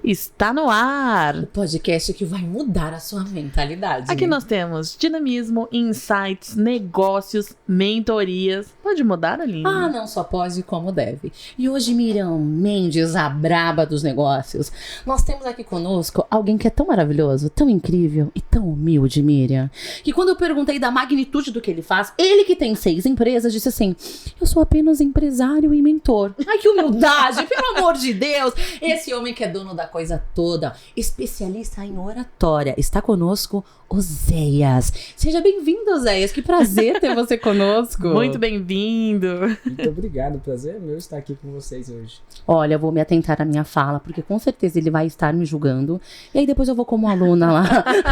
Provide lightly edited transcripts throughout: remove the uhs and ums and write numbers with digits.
Está no ar! O podcast que vai mudar a sua mentalidade. Aqui nós temos dinamismo, insights, negócios, mentorias. Pode mudar, Aline? Ah, não só pode como deve. E hoje, Miriam Mendes, a braba dos negócios, nós temos aqui conosco alguém que é tão maravilhoso, tão incrível e tão humilde, Miriam, que quando eu perguntei da magnitude do que ele faz, ele que tem 6 empresas, disse assim, eu sou apenas empresário e mentor. Ai, que humildade, pelo amor de Deus! Esse homem que é dono da coisa toda, especialista em oratória, está conosco, Oséias. Seja bem-vindo, Oséias, que prazer ter você conosco. Muito bem-vindo. Muito obrigado, prazer é meu estar aqui com vocês hoje. Olha, eu vou me atentar à minha fala, porque com certeza ele vai estar me julgando, e aí depois eu vou como aluna lá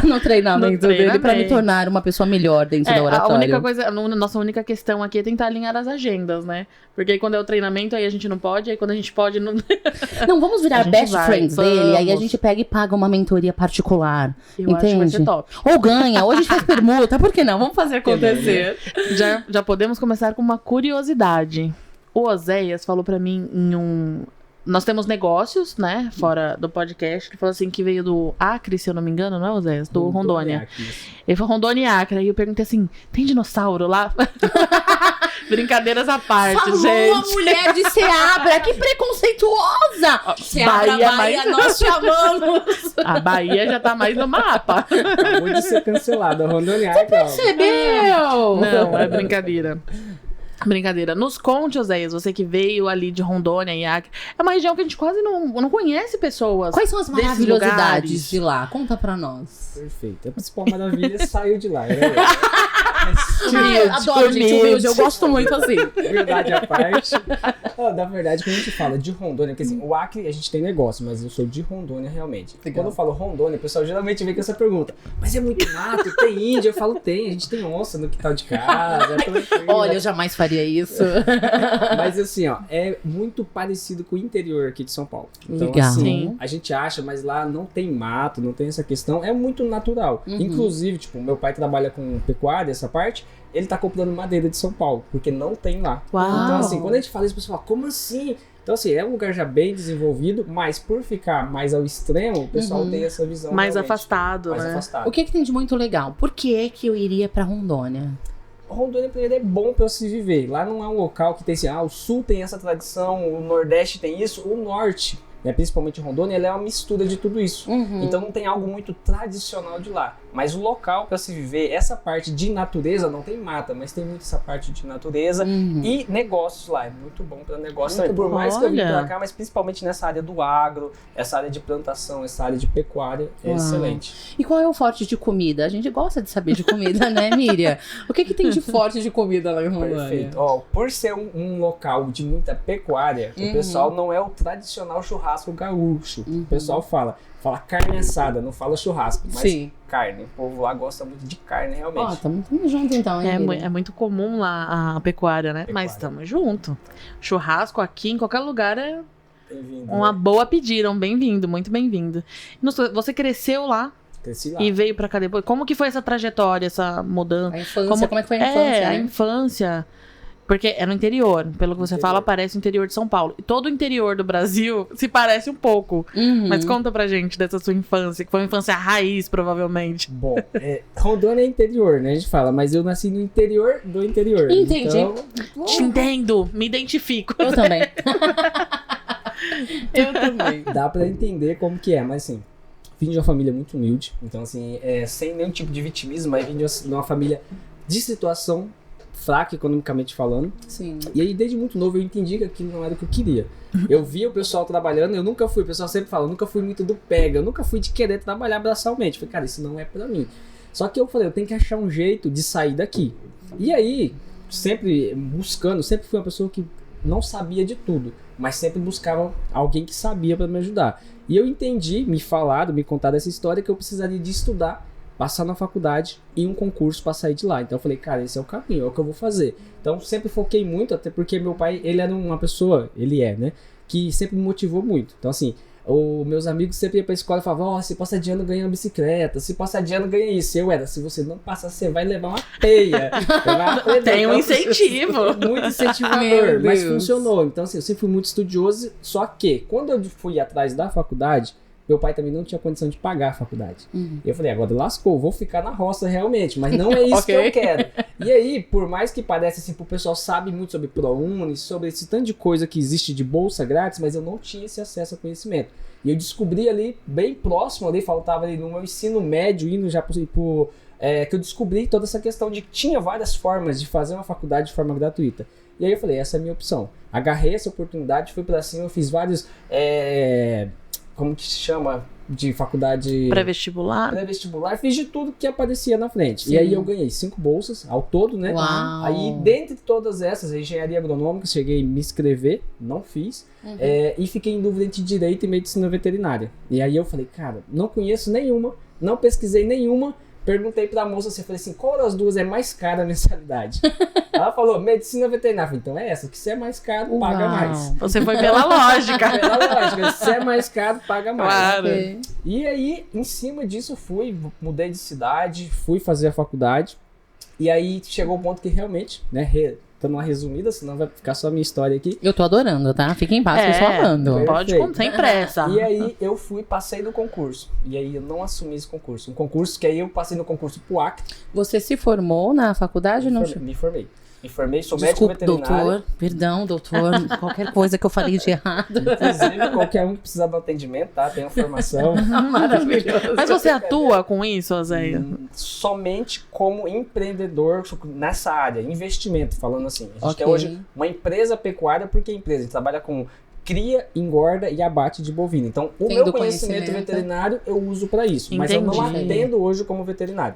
no treinamento dele para me tornar uma pessoa melhor dentro da oratória. A única coisa, nossa única questão aqui é tentar alinhar as agendas, né? Porque aí quando é o treinamento, aí a gente não pode, aí quando a gente pode, não... Não, vamos virar best friends dele, aí a gente pega e paga uma mentoria particular, Eu entende? acho que vai ser top. Ou ganha, ou a gente faz permuta, por que não? Vamos fazer acontecer. Já podemos começar com uma curiosidade. O Oséias falou pra mim Nós temos negócios, né, fora do podcast. Ele falou assim que veio do Acre, se eu não me engano, não é, Oséias? Do Rondônia. Ele falou Rondônia e Acre. Aí eu perguntei assim, tem dinossauro lá? Brincadeiras à parte, Falou gente. uma mulher de Seabra, que preconceituosa! Seabra, Bahia, nós te amamos! A Bahia já tá mais no mapa. Acabou de ser cancelada, a Rondônia. Você Percebeu? Não, é brincadeira. Brincadeira. Nos conte, Oséias, você que veio ali de Rondônia e Acre. É uma região que a gente quase não conhece pessoas. Quais são as desses maravilhosidades lugares de lá? Conta pra nós. Perfeito. A principal maravilha saiu de lá. Eu adoro gente humilde, eu gosto muito assim. Verdade à parte. Na verdade, quando a gente fala de Rondônia, porque assim, o Acre a gente tem negócio, mas eu sou de Rondônia realmente. Legal. Quando eu falo Rondônia, o pessoal geralmente vem com essa pergunta. Mas é muito mato, tem índia? Eu falo, tem, a gente tem onça no quintal de casa. Olha, eu jamais faria isso. Mas assim, ó, é muito parecido com o interior aqui de São Paulo. Então, Legal. assim, Sim. a gente acha, mas lá não tem mato, não tem essa questão. É muito natural. Uhum. Inclusive, tipo, meu pai trabalha com pecuária, essa parte, ele tá comprando madeira de São Paulo, porque não tem lá. Uau. Então, assim, quando a gente fala isso, o pessoal fala, como assim? Então, assim, é um lugar já bem desenvolvido, mas por ficar mais ao extremo, o pessoal tem essa visão mais realmente afastado, mais né? afastado. O que tem de muito legal? Por que é que eu iria pra Rondônia? Rondônia primeiro é bom para se viver. Lá não é um local que tem assim, o sul tem essa tradição, o nordeste tem isso, o norte, né, principalmente Rondônia, ela é uma mistura de tudo isso. Uhum. Então não tem algo muito tradicional de lá. Mas o local para se viver, essa parte de natureza, não tem mata, mas tem muito essa parte de natureza e negócios lá. É muito bom para negócio também. Por mais que eu vim pra cá, mas principalmente nessa área do agro, essa área de plantação, essa área de pecuária, é excelente. E qual é o forte de comida? A gente gosta de saber de comida, né, Miriam? O que tem de forte de comida lá em Rondônia? Perfeito. Por ser um local de muita pecuária, o pessoal não é o tradicional churrasco gaúcho. O pessoal fala carne assada, não fala churrasco, mas Sim. carne. O povo lá gosta muito de carne, realmente. Tamo junto então, hein, Miriam? É muito comum lá a pecuária, né? Mas estamos junto. Churrasco aqui, em qualquer lugar, é Bem-vindo. uma boa pedida, um bem-vindo, muito bem-vindo. Você cresceu lá Cresci lá. e veio pra cá depois. Como que foi essa trajetória, essa mudança? A infância, como é que foi a infância? A né? infância. Porque é no interior, pelo que você fala, parece o interior de São Paulo. E todo o interior do Brasil se parece um pouco. Mas conta pra gente dessa sua infância, que foi uma infância raiz, provavelmente. Bom, Rondônia é interior, né? A gente fala, mas eu nasci no interior do interior. Entendi. Então, Te entendo, me identifico. Eu também. Eu também. dá pra entender como que é, mas assim, vim de uma família muito humilde. Então, assim, sem nenhum tipo de vitimismo, mas vim de uma família de situação fraca economicamente falando. Sim. E aí, desde muito novo, eu entendi que aquilo não era o que eu queria. Eu via o pessoal trabalhando, eu nunca fui, o pessoal sempre fala, eu nunca fui muito do pega, eu nunca fui de querer trabalhar braçalmente. Falei, cara, isso não é pra mim. Só que eu falei, eu tenho que achar um jeito de sair daqui. E aí, sempre buscando, sempre fui uma pessoa que não sabia de tudo, mas sempre buscava alguém que sabia pra me ajudar. E eu entendi, me contaram essa história, que eu precisaria de estudar, passar na faculdade e um concurso para sair de lá. Então eu falei, cara, esse é o caminho, é o que eu vou fazer. Então sempre foquei muito, até porque meu pai, ele era uma pessoa, ele é, né, que sempre me motivou muito. Então assim, os meus amigos sempre iam pra escola e falavam, ó, se passar de ano ganha uma bicicleta, se passar de ano ganha isso. Eu era, se você não passar, você vai levar uma peia. Tem um incentivo. Muito incentivador, mas funcionou. Então, assim, eu sempre fui muito estudioso, só que quando eu fui atrás da faculdade, meu pai também não tinha condição de pagar a faculdade. E eu falei, agora lascou, vou ficar na roça realmente, mas não é isso que eu quero. E aí, por mais que pareça assim, o pessoal sabe muito sobre ProUni, sobre esse tanto de coisa que existe de bolsa grátis, mas eu não tinha esse acesso ao conhecimento. E eu descobri ali, bem próximo ali, faltava ali no meu ensino médio, indo já que eu descobri toda essa questão de que tinha várias formas de fazer uma faculdade de forma gratuita. E aí eu falei, essa é a minha opção. Agarrei essa oportunidade, fui pra cima, eu fiz vários... como que se chama? De faculdade... Pré-vestibular? Pré-vestibular. Fiz de tudo que aparecia na frente. Sim. E aí eu ganhei 5 bolsas ao todo, né? Uau. Aí, dentre todas essas, a engenharia agronômica, cheguei a me inscrever, não fiz. E fiquei em dúvida entre direito e medicina veterinária. E aí eu falei, cara, não conheço nenhuma, não pesquisei nenhuma. Perguntei pra moça, assim, falei assim, qual das duas é mais cara a mensalidade? Ela falou, medicina veterinária. Eu falei, então é essa, que se é mais caro, paga mais. Você foi pela lógica. Pela lógica, se é mais caro, paga mais. Claro. Ok. E aí, em cima disso, mudei de cidade, fui fazer a faculdade. E aí chegou o ponto que realmente, né, dando uma resumida, senão vai ficar só a minha história aqui. Eu tô adorando, tá? Fica em paz, eu só amando. Pode Perfeito. contar, sem pressa. E aí eu passei no concurso. E aí eu não assumi esse concurso. Um concurso que aí eu passei no concurso pro Acre. Você se formou na faculdade ou não? Me formei. Me formei, sou Desculpa, médico veterinário. doutor. Perdão, doutor. Qualquer coisa que eu falei de errado. Inclusive, qualquer um que precisar de um atendimento, tá? Tem uma formação. Maravilhoso. Mas você atua com isso, Oséia? Somente como empreendedor nessa área, investimento, falando assim. A gente Ok. é hoje uma empresa pecuária, porque empresa, a gente trabalha com cria, engorda e abate de bovino. Então, o Tendo meu conhecimento conhecimento. veterinário eu uso para isso, mas eu não Entendi. atendo hoje como veterinário.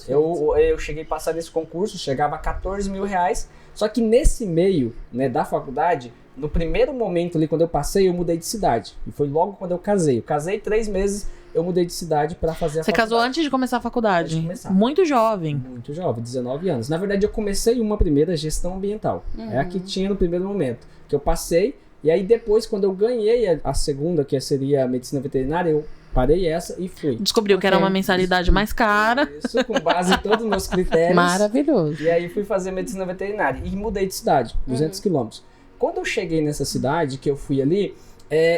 Eu cheguei a passar nesse concurso, chegava a 14 mil reais, só que nesse meio, né, da faculdade, no primeiro momento ali, quando eu passei, eu mudei de cidade. E foi logo quando eu casei. Eu casei 3 meses, eu mudei de cidade para fazer a Você faculdade. casou antes de começar a faculdade? Antes de começar. Muito jovem. Muito jovem, 19 anos. Na verdade, eu comecei uma primeira gestão ambiental. É a que tinha no primeiro momento. Que eu passei, e aí depois, quando eu ganhei a segunda, que seria a medicina veterinária, eu parei essa e fui. Descobriu que era uma mensalidade mais cara. Isso, com base em todos os meus critérios. Maravilhoso. E aí fui fazer medicina veterinária. E mudei de cidade, 200 quilômetros. Quando eu cheguei nessa cidade, que eu fui ali,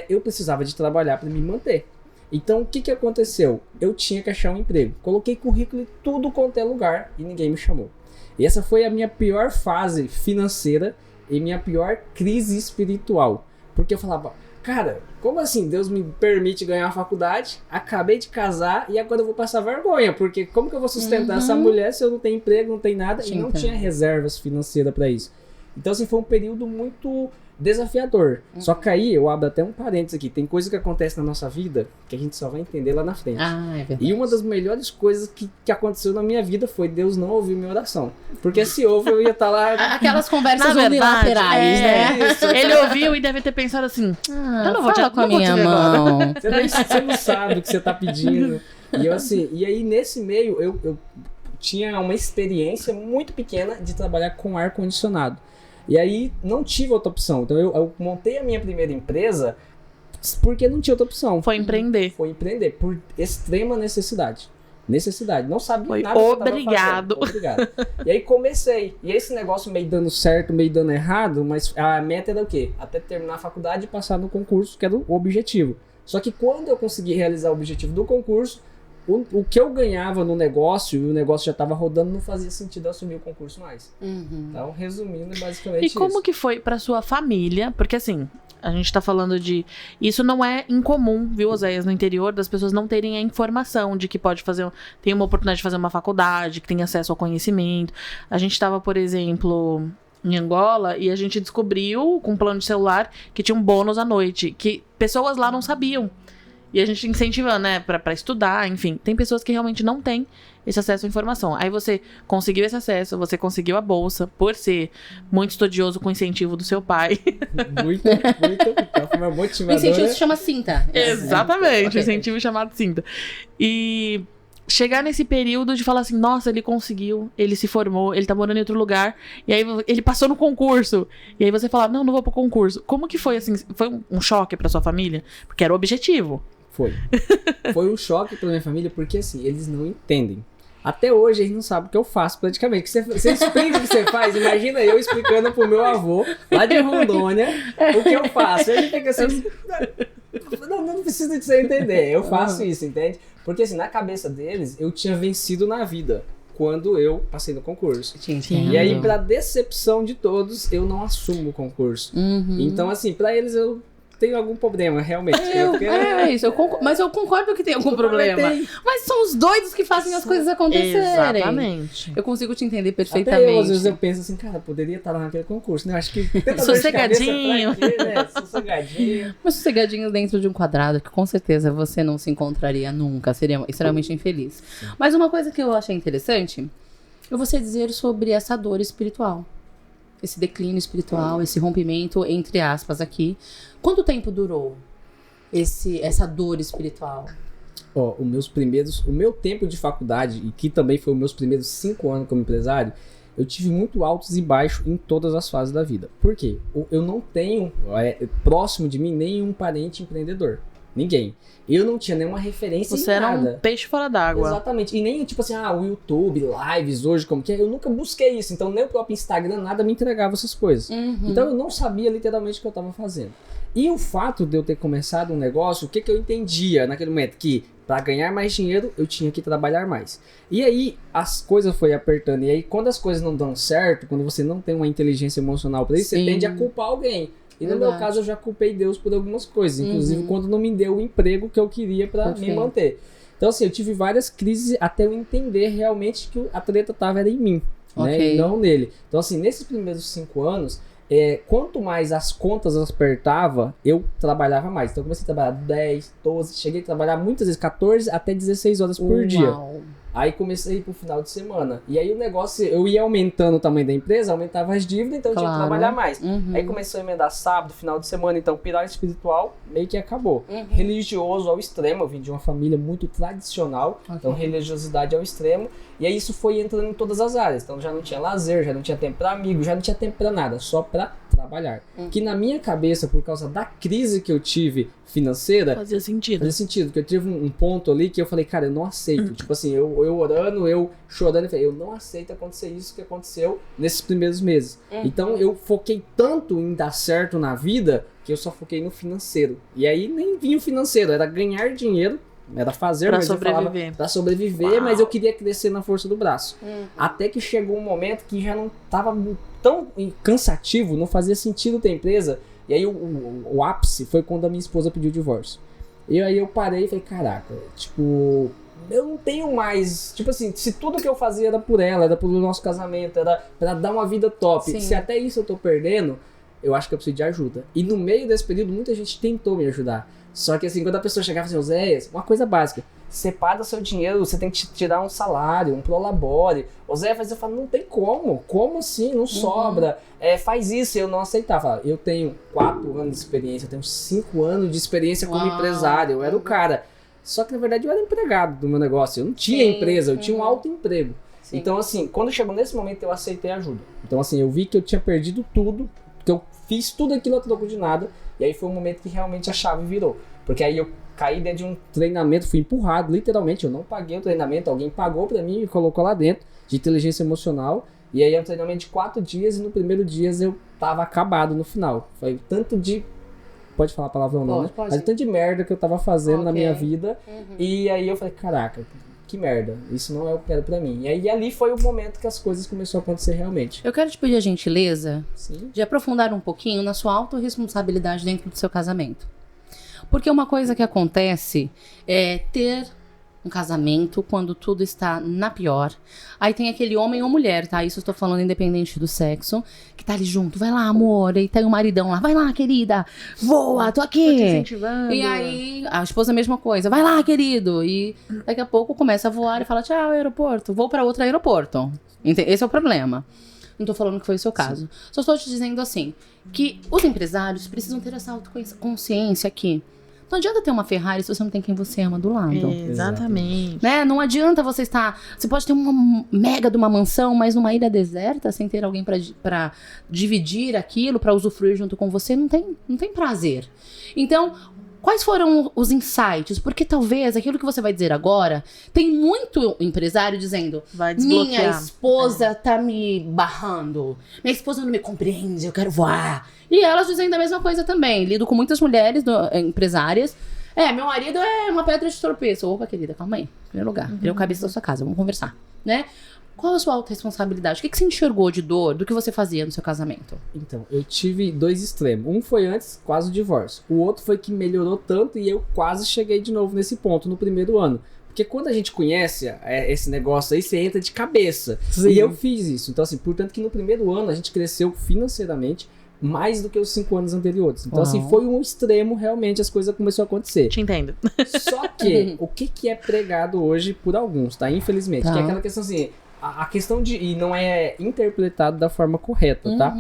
eu precisava de trabalhar para me manter. Então, o que aconteceu? Eu tinha que achar um emprego. Coloquei currículo em tudo quanto é lugar e ninguém me chamou. E essa foi a minha pior fase financeira e minha pior crise espiritual. Porque eu falava, cara, como assim Deus me permite ganhar uma faculdade? Acabei de casar e agora eu vou passar vergonha. Porque como que eu vou sustentar essa mulher se eu não tenho emprego, não tenho nada e não tinha reservas financeiras para isso? Então, assim, foi um período muito desafiador. Só que aí, eu abro até um parênteses aqui. Tem coisa que acontece na nossa vida que a gente só vai entender lá na frente. Ah, é verdade. E uma das melhores coisas que aconteceu na minha vida foi Deus não ouvir minha oração. Porque se ouve, eu ia estar lá... Aquelas conversas Na verdade, unilaterais, né? Ele ouviu e deve ter pensado assim, eu não vou fala te com a não vou te minha ver agora. mão. Você não sabe o que você está pedindo. E eu, assim, e aí, nesse meio, eu tinha uma experiência muito pequena de trabalhar com ar-condicionado. E aí, não tive outra opção. Então, eu montei a minha primeira empresa porque não tinha outra opção. Foi empreender. Foi empreender, por extrema necessidade. Não sabia Foi nada do que eu tava obrigado. fazendo. Obrigado. E aí comecei. E esse negócio meio dando certo, meio dando errado, mas a meta era o quê? Até terminar a faculdade e passar no concurso, que era o objetivo. Só que quando eu consegui realizar o objetivo do concurso, o que eu ganhava no negócio, e o negócio já estava rodando, não fazia sentido eu assumir o concurso mais. Então, resumindo, basicamente E como isso. que foi pra sua família? Porque assim, a gente tá falando de... Isso não é incomum, viu, Oséias, no interior, das pessoas não terem a informação de que pode fazer... Tem uma oportunidade de fazer uma faculdade, que tem acesso ao conhecimento. A gente tava, por exemplo, em Angola, e a gente descobriu, com um plano de celular, que tinha um bônus à noite, que pessoas lá não sabiam. E a gente incentivando, né, pra estudar, enfim. Tem pessoas que realmente não têm esse acesso à informação. Aí você conseguiu esse acesso, você conseguiu a bolsa, por ser muito estudioso com o incentivo do seu pai. Muito. Então, foi uma O motivadora. incentivo se chama cinta. Exatamente, Ok. incentivo chamado Cinta. E chegar nesse período de falar assim, nossa, ele conseguiu, ele se formou, ele tá morando em outro lugar, e aí ele passou no concurso, e aí você fala, não vou pro concurso. Como que foi, assim, foi um choque pra sua família? Porque era o objetivo. Foi. Foi um choque pra minha família, porque assim, eles não entendem. Até hoje eles não sabem o que eu faço praticamente. Você explica o que você faz, imagina eu explicando pro meu avô, lá de Rondônia, o que eu faço. Ele fica assim, não precisa de você entender, eu faço isso, entende? Porque assim, na cabeça deles, eu tinha vencido na vida quando eu passei no concurso. E aí, pra decepção de todos, eu não assumo o concurso. Então assim, pra eles eu tenho algum problema, realmente. Mas eu concordo que tem algum problema. Mas são os doidos que fazem as coisas acontecerem. Exatamente. Eu consigo te entender perfeitamente. Até eu, às vezes eu penso assim, cara, poderia estar lá naquele concurso, né? Eu acho que... Sossegadinho. Sossegadinho. Mas sossegadinho dentro de um quadrado, que com certeza você não se encontraria nunca. Seria extremamente infeliz. Mas uma coisa que eu achei interessante é você dizer sobre essa dor espiritual. Esse declínio espiritual, esse rompimento, entre aspas, aqui. Quanto tempo durou essa dor espiritual? Ó, o meu tempo de faculdade, e que também foi os meus primeiros 5 anos como empresário, eu tive muito altos e baixos em todas as fases da vida. Por quê? Eu não tenho próximo de mim nenhum parente empreendedor. Ninguém. Eu não tinha nenhuma referência Você em nada. era um peixe fora d'água. Exatamente. E nem, tipo assim, o YouTube, lives hoje, como que é. Eu nunca busquei isso. Então, nem o próprio Instagram, nada me entregava essas coisas. Então, eu não sabia literalmente o que eu tava fazendo. E o fato de eu ter começado um negócio, o que eu entendia naquele momento? Que para ganhar mais dinheiro, eu tinha que trabalhar mais. E aí, as coisas foi apertando. E aí, quando as coisas não dão certo, quando você não tem uma inteligência emocional para isso, você tende a culpar alguém. E no meu caso, eu já culpei Deus por algumas coisas. Inclusive, quando não me deu o emprego que eu queria para me manter. Então, assim, eu tive várias crises até eu entender realmente que a treta tava era em mim, né? E não nele. Então, assim, nesses primeiros 5 anos, quanto mais as contas apertava, eu trabalhava mais. Então, eu comecei a trabalhar 10, 12, cheguei a trabalhar muitas vezes 14 até 16 horas por dia. Aí comecei a ir pro final de semana. E aí o negócio, eu ia aumentando o tamanho da empresa, aumentava as dívidas, então eu tinha que trabalhar mais. Aí começou a emendar sábado, final de semana, então pilar espiritual meio que acabou. Religioso ao extremo, eu vim de uma família muito tradicional, então religiosidade ao extremo. E aí isso foi entrando em todas as áreas. Então já não tinha lazer, já não tinha tempo pra amigo, já não tinha tempo pra nada, só pra trabalhar. Que na minha cabeça, por causa da crise que eu tive financeira... Fazia sentido. Fazia sentido, porque eu tive um ponto ali que eu falei, cara, eu não aceito. Tipo assim, eu orando, eu chorando, eu falei, eu não aceito acontecer isso que aconteceu nesses primeiros meses. Então eu foquei tanto em dar certo na vida, que eu só foquei no financeiro. E aí nem vinha o financeiro, era ganhar dinheiro, era fazer, pra mas sobreviver. eu falava pra sobreviver, mas eu queria crescer na força do braço. Até que chegou um momento que já não tava tão cansativo, não fazia sentido ter empresa. E aí o ápice foi quando a minha esposa pediu o divórcio. E aí eu parei e falei, caraca, tipo, eu não tenho mais, tipo assim, se tudo que eu fazia era por ela, era pelo nosso casamento, era pra dar uma vida top, se até isso eu tô perdendo, eu acho que eu preciso de ajuda. E no meio desse período, muita gente tentou me ajudar. Só que assim, quando a pessoa chegava assim, Oséias, uma coisa básica, separa seu dinheiro, você tem que tirar um salário, um prolabore. Oséias, eu falo, não tem como assim, não sobra, faz isso, eu não aceitava. Eu tenho 4 anos de experiência, eu tenho 5 anos de experiência como empresário, eu era o cara. Só que na verdade eu era empregado do meu negócio, eu não tinha empresa, eu tinha um autoemprego. Então assim, quando chegou nesse momento eu aceitei ajuda. Então assim, eu vi que eu tinha perdido tudo, que eu fiz tudo aquilo a troco de nada, e aí foi um momento que realmente a chave virou. Porque aí eu caí dentro de um treinamento, fui empurrado, literalmente, eu não paguei o treinamento, alguém pagou pra mim e me colocou lá dentro, de inteligência emocional, e aí é um treinamento de 4 dias, e no primeiro dia eu tava acabado no final. Foi tanto de... Pode falar a palavra ou não, né? Mas tanto de merda que eu tava fazendo na minha vida, e aí eu falei, caraca, que merda, isso não é o que eu quero pra mim. E aí ali foi o momento que as coisas começaram a acontecer realmente. Eu quero te pedir a gentileza de aprofundar um pouquinho na sua autorresponsabilidade dentro do seu casamento. Porque uma coisa que acontece é ter um casamento quando tudo está na pior. Aí tem aquele homem ou mulher, tá? Isso eu tô falando independente do sexo, que tá ali junto. Vai lá, amor. E tem o maridão lá. Vai lá, querida. Voa, tô aqui. Tô te incentivando. E aí a esposa a mesma coisa. Vai lá, querido. E daqui a pouco começa a voar e fala, tchau, aeroporto. Vou pra outro aeroporto. Esse é o problema. Não tô falando que foi o seu caso. Só estou te dizendo assim, que os empresários precisam ter essa autoconsciência aqui. Não adianta ter uma Ferrari se você não tem quem você ama do lado. Exatamente. Né? Não adianta você estar... Você pode ter uma mega de uma mansão, mas numa ilha deserta, sem ter alguém pra dividir aquilo, pra usufruir junto com você, não tem prazer. Então, quais foram os insights? Porque talvez aquilo que você vai dizer agora, tem muito empresário dizendo: Vai desbloquear. minha esposa tá me barrando, minha esposa não me compreende, eu quero voar. E elas dizendo a mesma coisa também. Lido com muitas mulheres empresárias. Meu marido é uma pedra de tropeço. Opa, querida, calma aí. Em primeiro lugar, ele é o cabeça da sua casa, vamos conversar, né? Qual a sua autorresponsabilidade? O que você enxergou de dor do que você fazia no seu casamento? Então, eu tive 2 extremos. Um foi antes, quase o divórcio. O outro foi que melhorou tanto e eu quase cheguei de novo nesse ponto no primeiro ano. Porque quando a gente conhece esse negócio aí, você entra de cabeça. Sim. E eu fiz isso. Então, assim, portanto que no primeiro ano a gente cresceu financeiramente mais do que os 5 anos anteriores. Então, assim, foi um extremo, realmente, as coisas começaram a acontecer. Te entendo. Só que, o que é pregado hoje por alguns, tá? Infelizmente. Tá. Que é aquela questão assim... A questão de... E não é interpretado da forma correta, tá?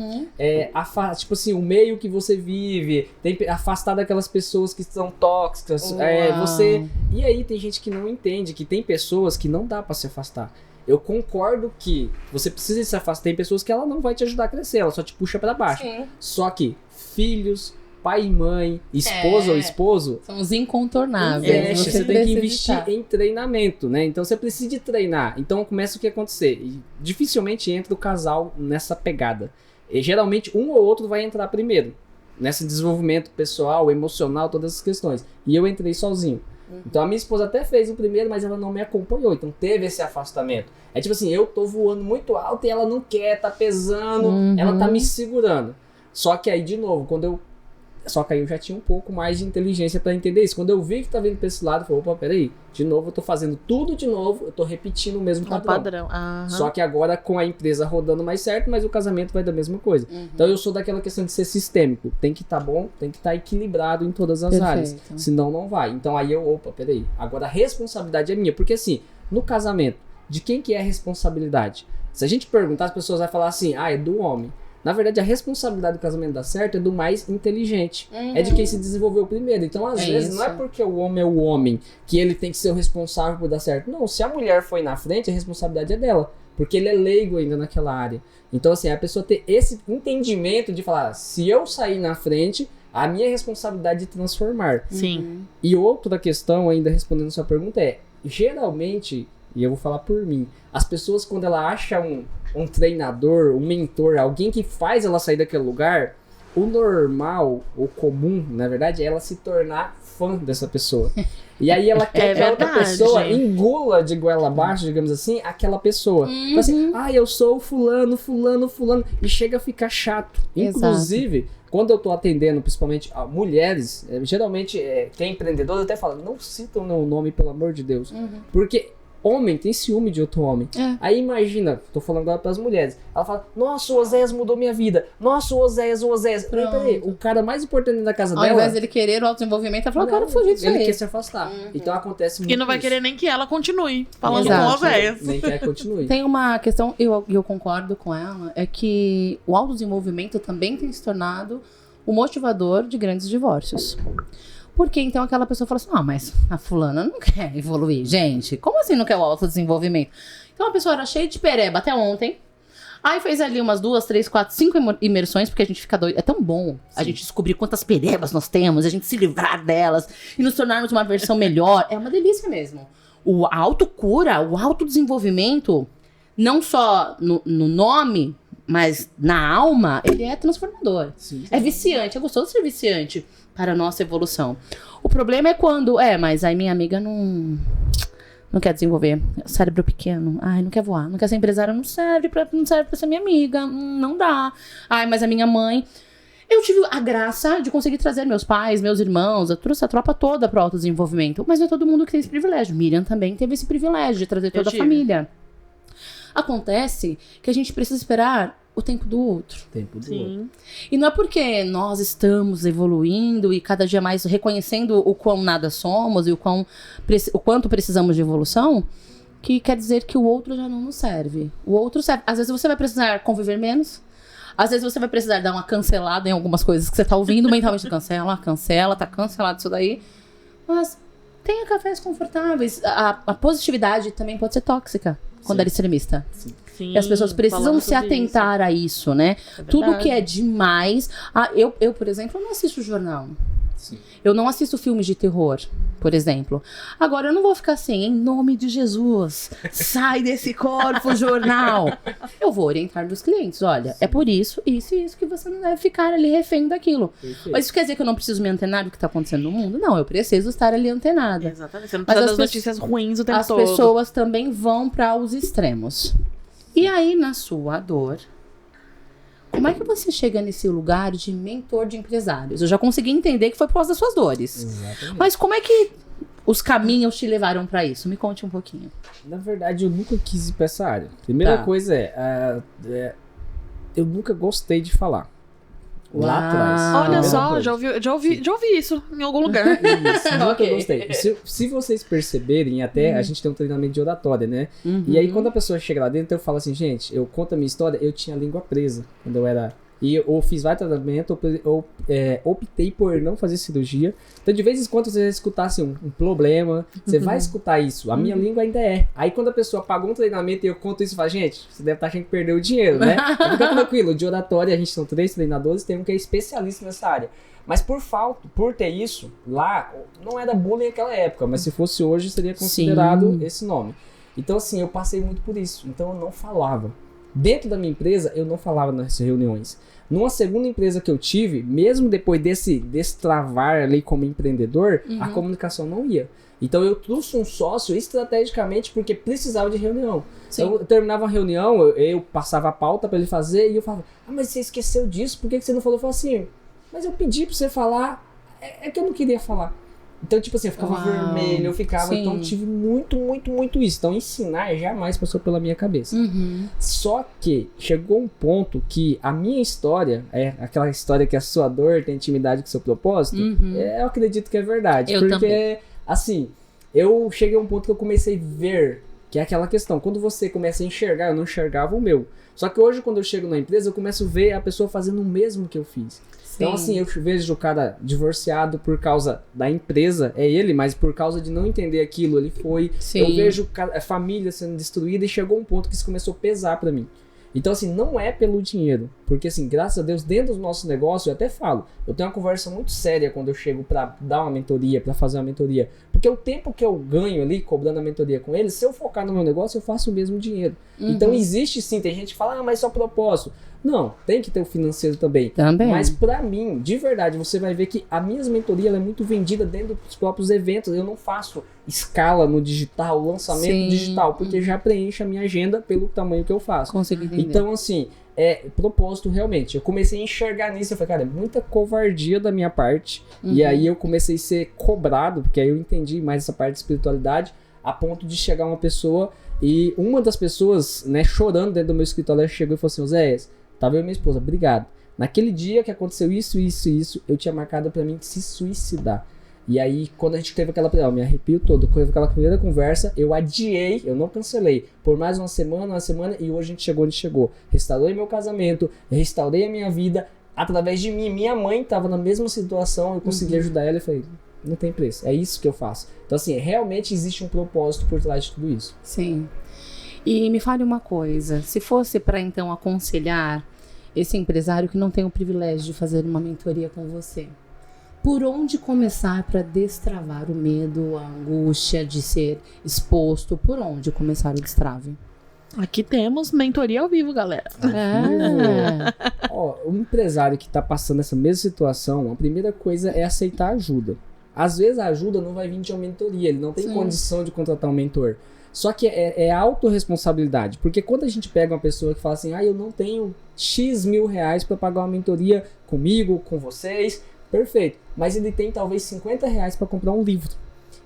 Tipo assim, o meio que você vive, afastar daquelas pessoas que são tóxicas. Você... E aí tem gente que não entende que tem pessoas que não dá pra se afastar. Eu concordo que você precisa se afastar. Tem pessoas que ela não vai te ajudar a crescer, ela só te puxa pra baixo. Sim. Só que filhos, pai e mãe, esposa ou esposo... São os incontornáveis. Você tem que investir em treinamento, né? Então você precisa de treinar. Então começa o que acontecer. E dificilmente entra o casal nessa pegada. E geralmente um ou outro vai entrar primeiro. Nesse desenvolvimento pessoal, emocional, todas essas questões. E eu entrei sozinho. Então a minha esposa até fez o primeiro, mas ela não me acompanhou. Então teve esse afastamento. É tipo assim, eu tô voando muito alto e ela não quer, tá pesando, ela tá me segurando. Só que aí, de novo, Só que aí eu já tinha um pouco mais de inteligência pra entender isso. Quando eu vi que tá vindo pra esse lado, eu falei, opa, peraí, de novo eu tô fazendo tudo de novo, eu tô repetindo o mesmo padrão. Só que agora com a empresa rodando mais certo, mas o casamento vai da mesma coisa. Então eu sou daquela questão de ser sistêmico. Tem que estar bom, tem que estar equilibrado em todas as áreas. Senão não vai. Então aí opa, peraí. Agora a responsabilidade é minha. Porque assim, no casamento, de quem que é a responsabilidade? Se a gente perguntar, as pessoas vão falar assim, é do homem. Na verdade, a responsabilidade do casamento dar certo é do mais inteligente. É de quem se desenvolveu primeiro. Então, às vezes, não é porque o homem é o homem que ele tem que ser o responsável por dar certo. Não, se a mulher foi na frente, a responsabilidade é dela. Porque ele é leigo ainda naquela área. Então, assim, a pessoa ter esse entendimento de falar, se eu sair na frente, a minha responsabilidade de transformar. Sim. E outra questão, ainda respondendo a sua pergunta, geralmente, e eu vou falar por mim, as pessoas, quando ela acha um treinador, um mentor, alguém que faz ela sair daquele lugar, o normal, o comum, na verdade, é ela se tornar fã dessa pessoa. E aí ela quer que a outra pessoa engula de goela abaixo, digamos assim, aquela pessoa. Então assim, eu sou fulano, e chega a ficar chato. Inclusive, quando eu tô atendendo, principalmente mulheres, geralmente tem empreendedores, até falam, não citam o nome, pelo amor de Deus. Porque homem tem ciúme de outro homem. Aí imagina, tô falando agora pras mulheres. Ela fala, nossa, o Oséias mudou minha vida. Nossa, o Oséias. Peraí, o cara mais importante da casa dela... Ao invés dele querer o autodesenvolvimento, ela falou, eu quero fugir disso aí. Ele quer se afastar. Então acontece muito E não vai isso. querer nem que ela continue falando com Exato. o Oséias. Nem quer que continue. Tem uma questão, eu concordo com ela, é que o autodesenvolvimento também tem se tornado o motivador de grandes divórcios. Porque então aquela pessoa fala assim, mas a fulana não quer evoluir. Gente, como assim não quer o autodesenvolvimento? Então a pessoa era cheia de pereba até ontem. Aí fez ali umas 2, 3, 4, 5 imersões, porque a gente fica doido. É tão bom a gente descobrir quantas perebas nós temos, a gente se livrar delas e nos tornarmos uma versão melhor. É uma delícia mesmo. A autocura, o autodesenvolvimento, não só no nome, mas na alma, ele é transformador. Sim. É viciante, é gostoso ser viciante para a nossa evolução. O problema é quando, mas aí minha amiga não quer desenvolver, cérebro pequeno, não quer voar, não quer ser empresária, não serve pra ser minha amiga, não dá. Mas a minha mãe... Eu tive a graça de conseguir trazer meus pais, meus irmãos, eu trouxe a tropa toda para o autodesenvolvimento, mas não é todo mundo que tem esse privilégio. Miriam também teve esse privilégio de trazer toda a família. Acontece que a gente precisa esperar o tempo do outro. Sim. E não é porque nós estamos evoluindo e cada dia mais reconhecendo o quão nada somos e o quanto precisamos de evolução, que quer dizer que o outro já não nos serve. O outro serve. Às vezes você vai precisar conviver menos. Às vezes você vai precisar dar uma cancelada em algumas coisas que você tá ouvindo. Mentalmente cancela, tá cancelado isso daí. Mas tenha cafés confortáveis. A positividade também pode ser tóxica quando Sim. ela é extremista. Sim, E as pessoas precisam falando se sobre atentar a isso, né? isso. Tudo verdade. que é demais. Eu, por exemplo, não assisto jornal. Sim. Eu não assisto filmes de terror, por exemplo. Agora, eu não vou ficar assim, em nome de Jesus, sai desse corpo, jornal. Eu vou orientar meus clientes, olha, é por isso e isso que você não deve ficar ali refém daquilo. Perfeito. Mas isso quer dizer que eu não preciso me antenar do que está acontecendo no mundo? Não, eu preciso estar ali antenada. Exatamente. Você não Mas precisa as das notícias ruins o tempo As todo. pessoas também vão para os extremos. E aí, na sua dor, como é que você chega nesse lugar de mentor de empresários? Eu já consegui entender que foi por causa das suas dores. Exatamente. Mas como é que os caminhos te levaram para isso? Me conte um pouquinho. Na verdade, eu nunca quis ir pra essa área. Primeira Tá. coisa eu nunca gostei de falar. Lá Uau. atrás. Olha Primeira só, coisa. já ouvi isso em algum lugar. Isso, nunca Ok. gostei. Se vocês perceberem, até a gente tem um treinamento de oratória, né? Uhum. E aí, quando a pessoa chega lá dentro, eu falo assim, gente, eu conto a minha história, eu tinha a língua presa quando eu era. E eu fiz vários tratamentos, eu optei por não fazer cirurgia. Então, de vez em quando, você vai escutar assim, um problema, você vai escutar isso. A minha língua ainda é. Aí, quando a pessoa pagou um treinamento e eu conto isso, fala, gente, você deve estar achando que perdeu o dinheiro, né? Fica tranquilo, de oratória, a gente são 3 treinadores, tem um que é especialista nessa área. Mas por ter isso, lá, não era bullying naquela época, mas se fosse hoje, seria considerado esse nome. Então, assim, eu passei muito por isso. Então, eu não falava. Dentro da minha empresa, eu não falava nas reuniões. Numa segunda empresa que eu tive, mesmo depois desse travar ali como empreendedor, a comunicação não ia. Então eu trouxe um sócio estrategicamente porque precisava de reunião. Sim. Eu terminava a reunião, eu passava a pauta para ele fazer e eu falava, mas você esqueceu disso, por que você não falou? Eu falava assim, mas eu pedi para você falar, é que eu não queria falar. Então, tipo assim, eu ficava Uau. vermelho, eu ficava, Sim. então eu tive muito isso. Então ensinar jamais passou pela minha cabeça. Uhum. Só que chegou um ponto que a minha história, aquela história que a sua dor tem intimidade com o seu propósito, eu acredito que é verdade. Eu porque, também. assim, eu cheguei a um ponto que eu comecei a ver, que é aquela questão, quando você começa a enxergar, eu não enxergava o meu. Só que hoje, quando eu chego na empresa, eu começo a ver a pessoa fazendo o mesmo que eu fiz. Então, assim, eu vejo o cara divorciado por causa da empresa, é ele, mas por causa de não entender aquilo, ele foi. Sim. Eu vejo a família sendo destruída e chegou um ponto que isso começou a pesar pra mim. Então, assim, não é pelo dinheiro. Porque, assim, graças a Deus, dentro do nosso negócio, eu até falo, eu tenho uma conversa muito séria quando eu chego pra dar uma mentoria, pra fazer uma mentoria. Porque o tempo que eu ganho ali, cobrando a mentoria com eles, se eu focar no meu negócio, eu faço o mesmo dinheiro. Então, existe sim, tem gente que fala, mas só propósito. Não, tem que ter o financeiro também. Também. Mas pra mim, de verdade, você vai ver que a minha mentoria ela é muito vendida dentro dos próprios eventos. Eu não faço escala no digital, lançamento Sim. digital, porque já preenche a minha agenda pelo tamanho que eu faço. Consegui entender. Então, assim, propósito realmente. Eu comecei a enxergar nisso. Eu falei, cara, é muita covardia da minha parte. E aí eu comecei a ser cobrado, porque aí eu entendi mais essa parte de espiritualidade, a ponto de chegar uma pessoa e uma das pessoas, né, chorando dentro do meu escritório, ela chegou e falou assim, Oséias, tava eu e minha esposa, obrigado. Naquele dia que aconteceu isso, eu tinha marcado pra mim se suicidar. E aí, quando a gente teve aquela... Eu me arrepio todo. Quando teve aquela primeira conversa, eu adiei, eu não cancelei. Por mais uma semana, e hoje a gente chegou onde chegou. Restaurei meu casamento, restaurei a minha vida. Através de mim, minha mãe estava na mesma situação, eu consegui ajudar ela e falei, não tem preço, é isso que eu faço. Então, assim, realmente existe um propósito por trás de tudo isso. Sim. E me fale uma coisa, se fosse para então aconselhar esse empresário que não tem o privilégio de fazer uma mentoria com você, por onde começar para destravar o medo, a angústia de ser exposto? Por onde começar o destrave? Aqui temos mentoria ao vivo, galera. Ó, o empresário que está passando essa mesma situação, a primeira coisa é aceitar ajuda. Às vezes a ajuda não vai vir de uma mentoria, ele não tem Sim. condição de contratar um mentor. Só que é autorresponsabilidade, porque quando a gente pega uma pessoa que fala assim, eu não tenho X mil reais para pagar uma mentoria comigo, com vocês, perfeito, mas ele tem talvez 50 reais para comprar um livro.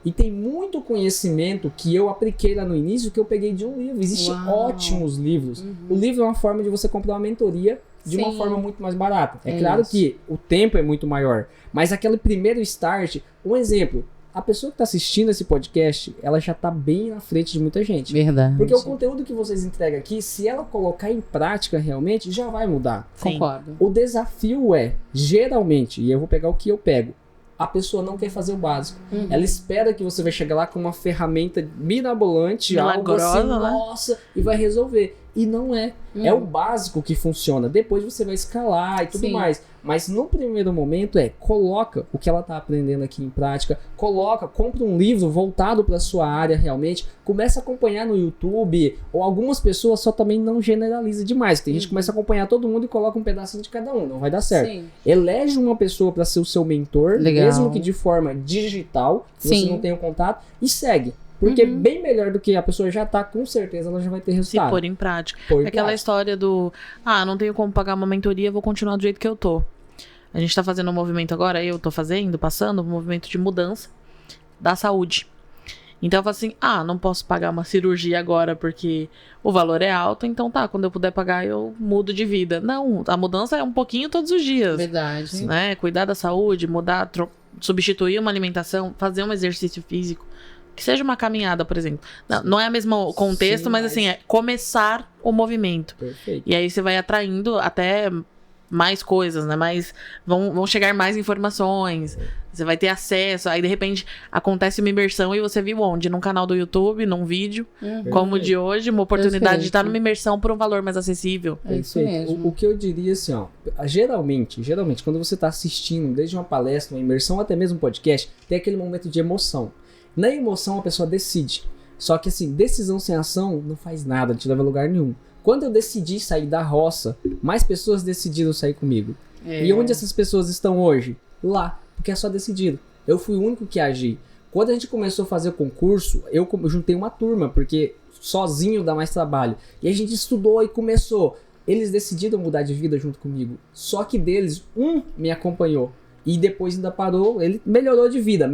E tem muito conhecimento que eu apliquei lá no início que eu peguei de um livro. Existem ótimos livros. O livro é uma forma de você comprar uma mentoria de uma Sim. forma muito mais barata. É É claro isso. que o tempo é muito maior, mas aquele primeiro start, um exemplo, a pessoa que está assistindo esse podcast, ela já está bem na frente de muita gente. Verdade. Porque o conteúdo que vocês entregam aqui, se ela colocar em prática realmente, já vai mudar. Concordo. O desafio é, geralmente, e eu vou pegar o que eu pego, a pessoa não quer fazer o básico. Ela espera que você vai chegar lá com uma ferramenta mirabolante, Milagrosa, algo assim, né? nossa, e vai resolver. E não é. É o básico que funciona. Depois você vai escalar e tudo Sim. mais. Mas no primeiro momento coloca o que ela tá aprendendo aqui em prática, compra um livro voltado para sua área realmente, começa a acompanhar no YouTube, ou algumas pessoas só também não generaliza demais. Tem gente que começa a acompanhar todo mundo e coloca um pedacinho de cada um, não vai dar certo. Sim. Elege uma pessoa para ser o seu mentor, Legal. mesmo que de forma digital, se Sim. você não tem o contato, e segue. Porque bem melhor do que a pessoa já tá, com certeza ela já vai ter Se resultado. pôr em prática. Pôr em Aquela prática. história do, não tenho como pagar uma mentoria, vou continuar do jeito que eu tô. A gente tá fazendo um movimento agora, passando um movimento de mudança da saúde. Então eu falo assim, não posso pagar uma cirurgia agora porque o valor é alto, então quando eu puder pagar eu mudo de vida. Não, a mudança é um pouquinho todos os dias. Verdade. Né? Cuidar da saúde, substituir uma alimentação, fazer um exercício físico. Que seja uma caminhada, por exemplo. Não é o mesmo contexto, Sim, mas assim, é começar o movimento. Perfeito. E aí você vai atraindo até mais coisas, né? Vão chegar mais informações. Você vai ter acesso. Aí, de repente, acontece uma imersão e você viu onde? Num canal do YouTube, num vídeo, como o de hoje. Uma oportunidade de estar numa imersão por um valor mais acessível. É isso Perfeito. mesmo. O que eu diria assim, ó, geralmente, quando você tá assistindo, desde uma palestra, uma imersão, até mesmo um podcast, tem aquele momento de emoção. Na emoção a pessoa decide. Só que assim, decisão sem ação não faz nada, não te leva a lugar nenhum. Quando eu decidi sair da roça, mais pessoas decidiram sair comigo. E onde essas pessoas estão hoje? Lá, porque é só decidido. Eu fui o único que agi. Quando a gente começou a fazer o concurso, eu juntei uma turma, porque sozinho dá mais trabalho. E a gente estudou e começou. Eles decidiram mudar de vida junto comigo. Só que deles, um me acompanhou. E depois ainda parou, ele melhorou de vida,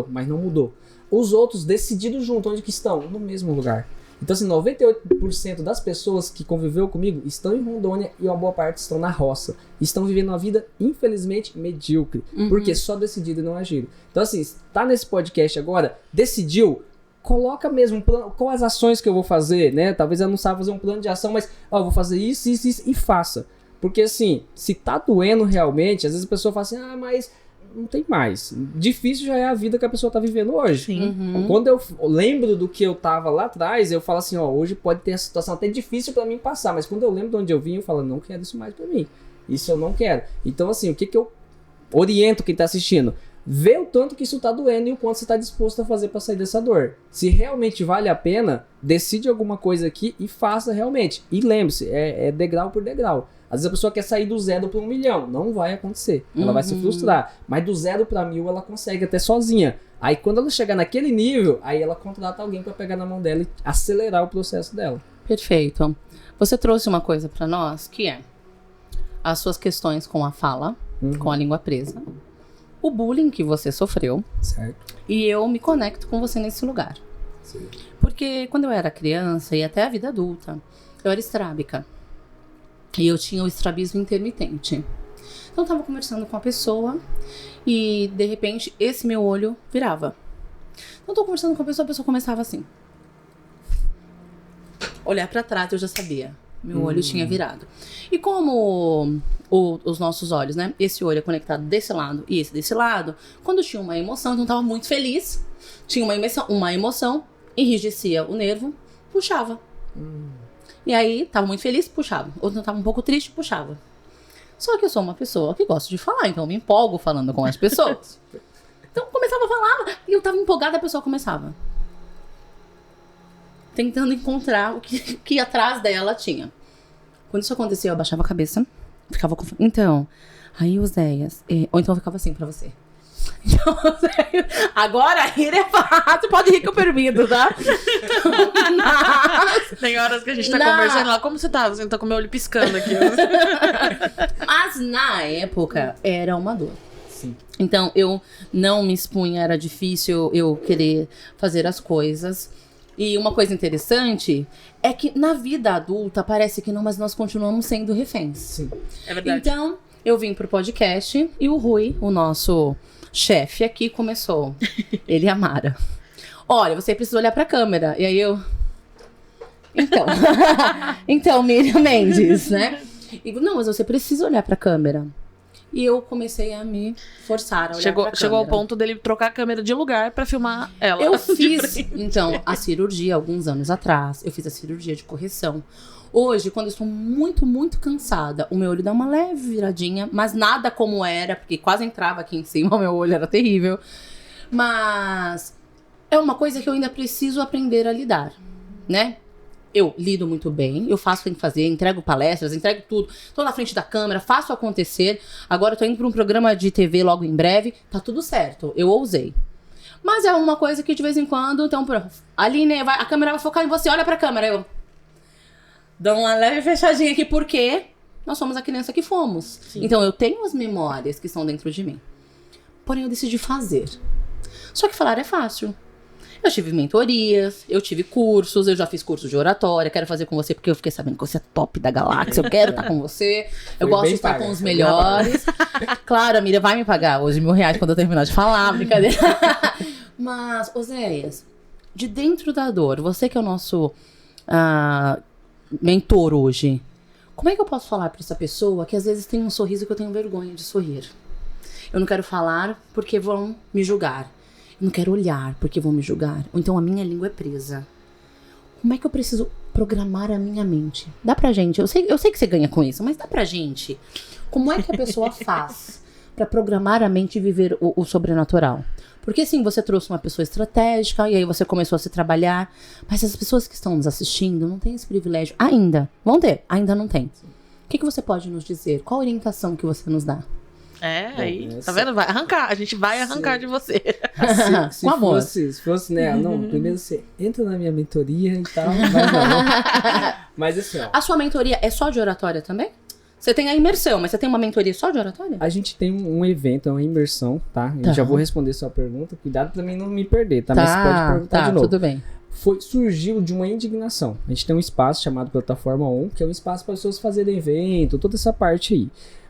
mas não mudou. Os outros decididos junto, onde que estão? No mesmo lugar. Então assim, 98% das pessoas que conviveu comigo estão em Rondônia e uma boa parte estão na roça. Estão vivendo uma vida, infelizmente, medíocre. Porque só decidiram e não agiram. Então assim, tá nesse podcast agora, decidiu, coloca mesmo um plano, quais as ações que eu vou fazer, né? Talvez eu não saiba fazer um plano de ação, mas eu vou fazer isso e faça. Porque assim, se tá doendo realmente, às vezes a pessoa fala assim, mas não tem mais. Difícil já é a vida que a pessoa tá vivendo hoje. Sim. Quando eu lembro do que eu tava lá atrás, eu falo assim, hoje pode ter a situação até difícil pra mim passar, mas quando eu lembro de onde eu vim, eu falo, não quero isso mais pra mim. Isso eu não quero. Então assim, o que eu oriento quem tá assistindo? Vê o tanto que isso tá doendo e o quanto você tá disposto a fazer pra sair dessa dor. Se realmente vale a pena, decide alguma coisa aqui e faça realmente. E lembre-se, é degrau por degrau. Às vezes a pessoa quer sair do 0 para 1 milhão. Não vai acontecer. Ela vai se frustrar. Mas do 0 para 1000 ela consegue até sozinha. Aí quando ela chegar naquele nível, aí ela contrata alguém para pegar na mão dela e acelerar o processo dela. Perfeito. Você trouxe uma coisa para nós, que é as suas questões com a fala, com a língua presa, o bullying que você sofreu, Certo. e eu me conecto com você nesse lugar. Sim. Porque quando eu era criança e até a vida adulta, eu era estrábica. E eu tinha o estrabismo intermitente. Então eu tava conversando com a pessoa e de repente esse meu olho virava. Então eu tô conversando com a pessoa começava assim. Olhar pra trás eu já sabia. Meu olho tinha virado. E como os nossos olhos, né? Esse olho é conectado desse lado e esse desse lado. Quando tinha uma emoção, então eu tava muito feliz. Tinha uma emoção, enrijecia o nervo, puxava. E aí, tava muito feliz, puxava. Ou então tava um pouco triste, puxava. Só que eu sou uma pessoa que gosta de falar, então eu me empolgo falando com as pessoas. Então começava a falar, e eu tava empolgada, a pessoa começava. Tentando encontrar o que atrás dela tinha. Quando isso acontecia, eu abaixava a cabeça, ficava com... Então, aí Oséias... Ou então eu ficava assim pra você. Então, agora rir é fácil, pode rir que eu permito, tá? Tem horas que a gente tá conversando lá, como você tá? Você tá com o meu olho piscando aqui. Mas na época era uma dor. Sim. Então eu não me expunha, era difícil eu querer fazer as coisas. E uma coisa interessante é que na vida adulta parece que não, mas nós continuamos sendo reféns. Sim. É verdade. Então eu vim pro podcast e o Rui, o nosso chefe aqui, começou. Ele e a Mara. Olha, você precisa olhar pra câmera. E aí eu... Então, Miriam Mendes, né? E, não, mas você precisa olhar pra câmera. E eu comecei a me forçar a olhar pra câmera. Chegou ao ponto dele trocar a câmera de lugar pra filmar ela. Eu fiz, então, a cirurgia alguns anos atrás. Eu fiz a cirurgia de correção. Hoje, quando eu estou muito, muito cansada, o meu olho dá uma leve viradinha, mas nada como era, porque quase entrava aqui em cima, o meu olho era terrível. Mas é uma coisa que eu ainda preciso aprender a lidar, né? Eu lido muito bem, eu faço o que tem que fazer, entrego palestras, entrego tudo. Tô na frente da câmera, faço acontecer. Agora eu tô indo pra um programa de TV logo em breve. Tá tudo certo, eu ousei. Mas é uma coisa que de vez em quando, então, Aline, a câmera vai focar em você, olha pra câmera. Eu dou uma leve fechadinha aqui, porque nós somos a criança que fomos. Sim. Então eu tenho as memórias que estão dentro de mim. Porém, eu decidi fazer. Só que falar é fácil. Eu tive mentorias, eu tive cursos, eu já fiz curso de oratória, quero fazer com você porque eu fiquei sabendo que você é top da galáxia, eu quero estar com você, eu gosto de estar com os melhores. Claro, a Miriam vai me pagar hoje R$1.000 quando eu terminar de falar, brincadeira. Mas, Oséias, de dentro da dor, você que é o nosso mentor hoje, como é que eu posso falar para essa pessoa que às vezes tem um sorriso que eu tenho vergonha de sorrir? Eu não quero falar porque vão me julgar. Eu não quero olhar porque vão me julgar. Ou então a minha língua é presa. Como é que eu preciso programar a minha mente? Dá pra gente, eu sei que você ganha com isso, mas dá pra gente. Como é que a pessoa faz pra programar a mente e viver o sobrenatural? Porque assim, você trouxe uma pessoa estratégica e aí você começou a se trabalhar. Mas as pessoas que estão nos assistindo não têm esse privilégio ainda. Vão ter, ainda não tem. O que você pode nos dizer? Qual a orientação que você nos dá? Aí, tá vendo? Vai arrancar, a gente vai arrancar de você. Se fosse, né? Não, primeiro você entra na minha mentoria e tal, mas não. Mas assim, ó. A sua mentoria é só de oratória também? Você tem a imersão, mas você tem uma mentoria só de oratória? A gente tem um evento, é uma imersão, tá? Eu já vou responder sua pergunta. Cuidado pra mim não me perder, tá? Mas você pode perguntar de novo. Tudo bem. Surgiu de uma indignação. A gente tem um espaço chamado Plataforma ON, que é um espaço para pessoas fazerem evento, toda essa parte aí.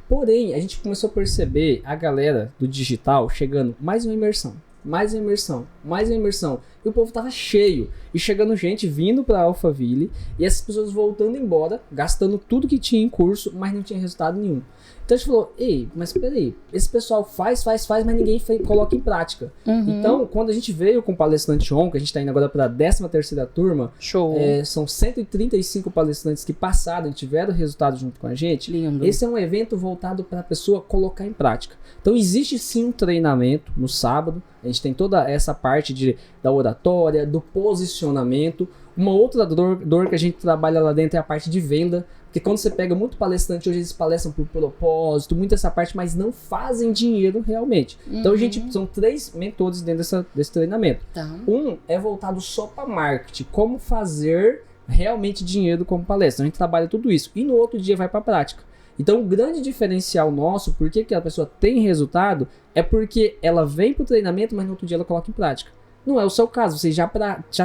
Porém, a gente começou a perceber a galera do digital chegando mais uma imersão, mais uma imersão, mais uma imersão. E o povo tava cheio. E chegando gente vindo pra Alphaville e essas pessoas voltando embora, gastando tudo que tinha em curso, mas não tinha resultado nenhum. Então a gente falou, ei, mas peraí, esse pessoal faz, mas ninguém coloca em prática. Então, quando a gente veio com o Palestrante ON, que a gente tá indo agora pra 13ª turma, show. São 135 palestrantes que passaram e tiveram resultado junto com a gente. Lindo. Esse é um evento voltado para a pessoa colocar em prática. Então existe sim um treinamento no sábado, a gente tem toda essa parte da oratória, do posicionamento. Uma outra dor que a gente trabalha lá dentro é a parte de venda. Porque quando você pega muito palestrante, hoje eles palestram por propósito, muito essa parte, mas não fazem dinheiro realmente. Então, são 3 mentores dentro desse treinamento. Tá. Um é voltado só para marketing, como fazer realmente dinheiro como palestra. A gente trabalha tudo isso. E no outro dia vai para a prática. Então, o grande diferencial nosso, por que a pessoa tem resultado, é porque ela vem para o treinamento, mas no outro dia ela coloca em prática. Não é o seu caso, você já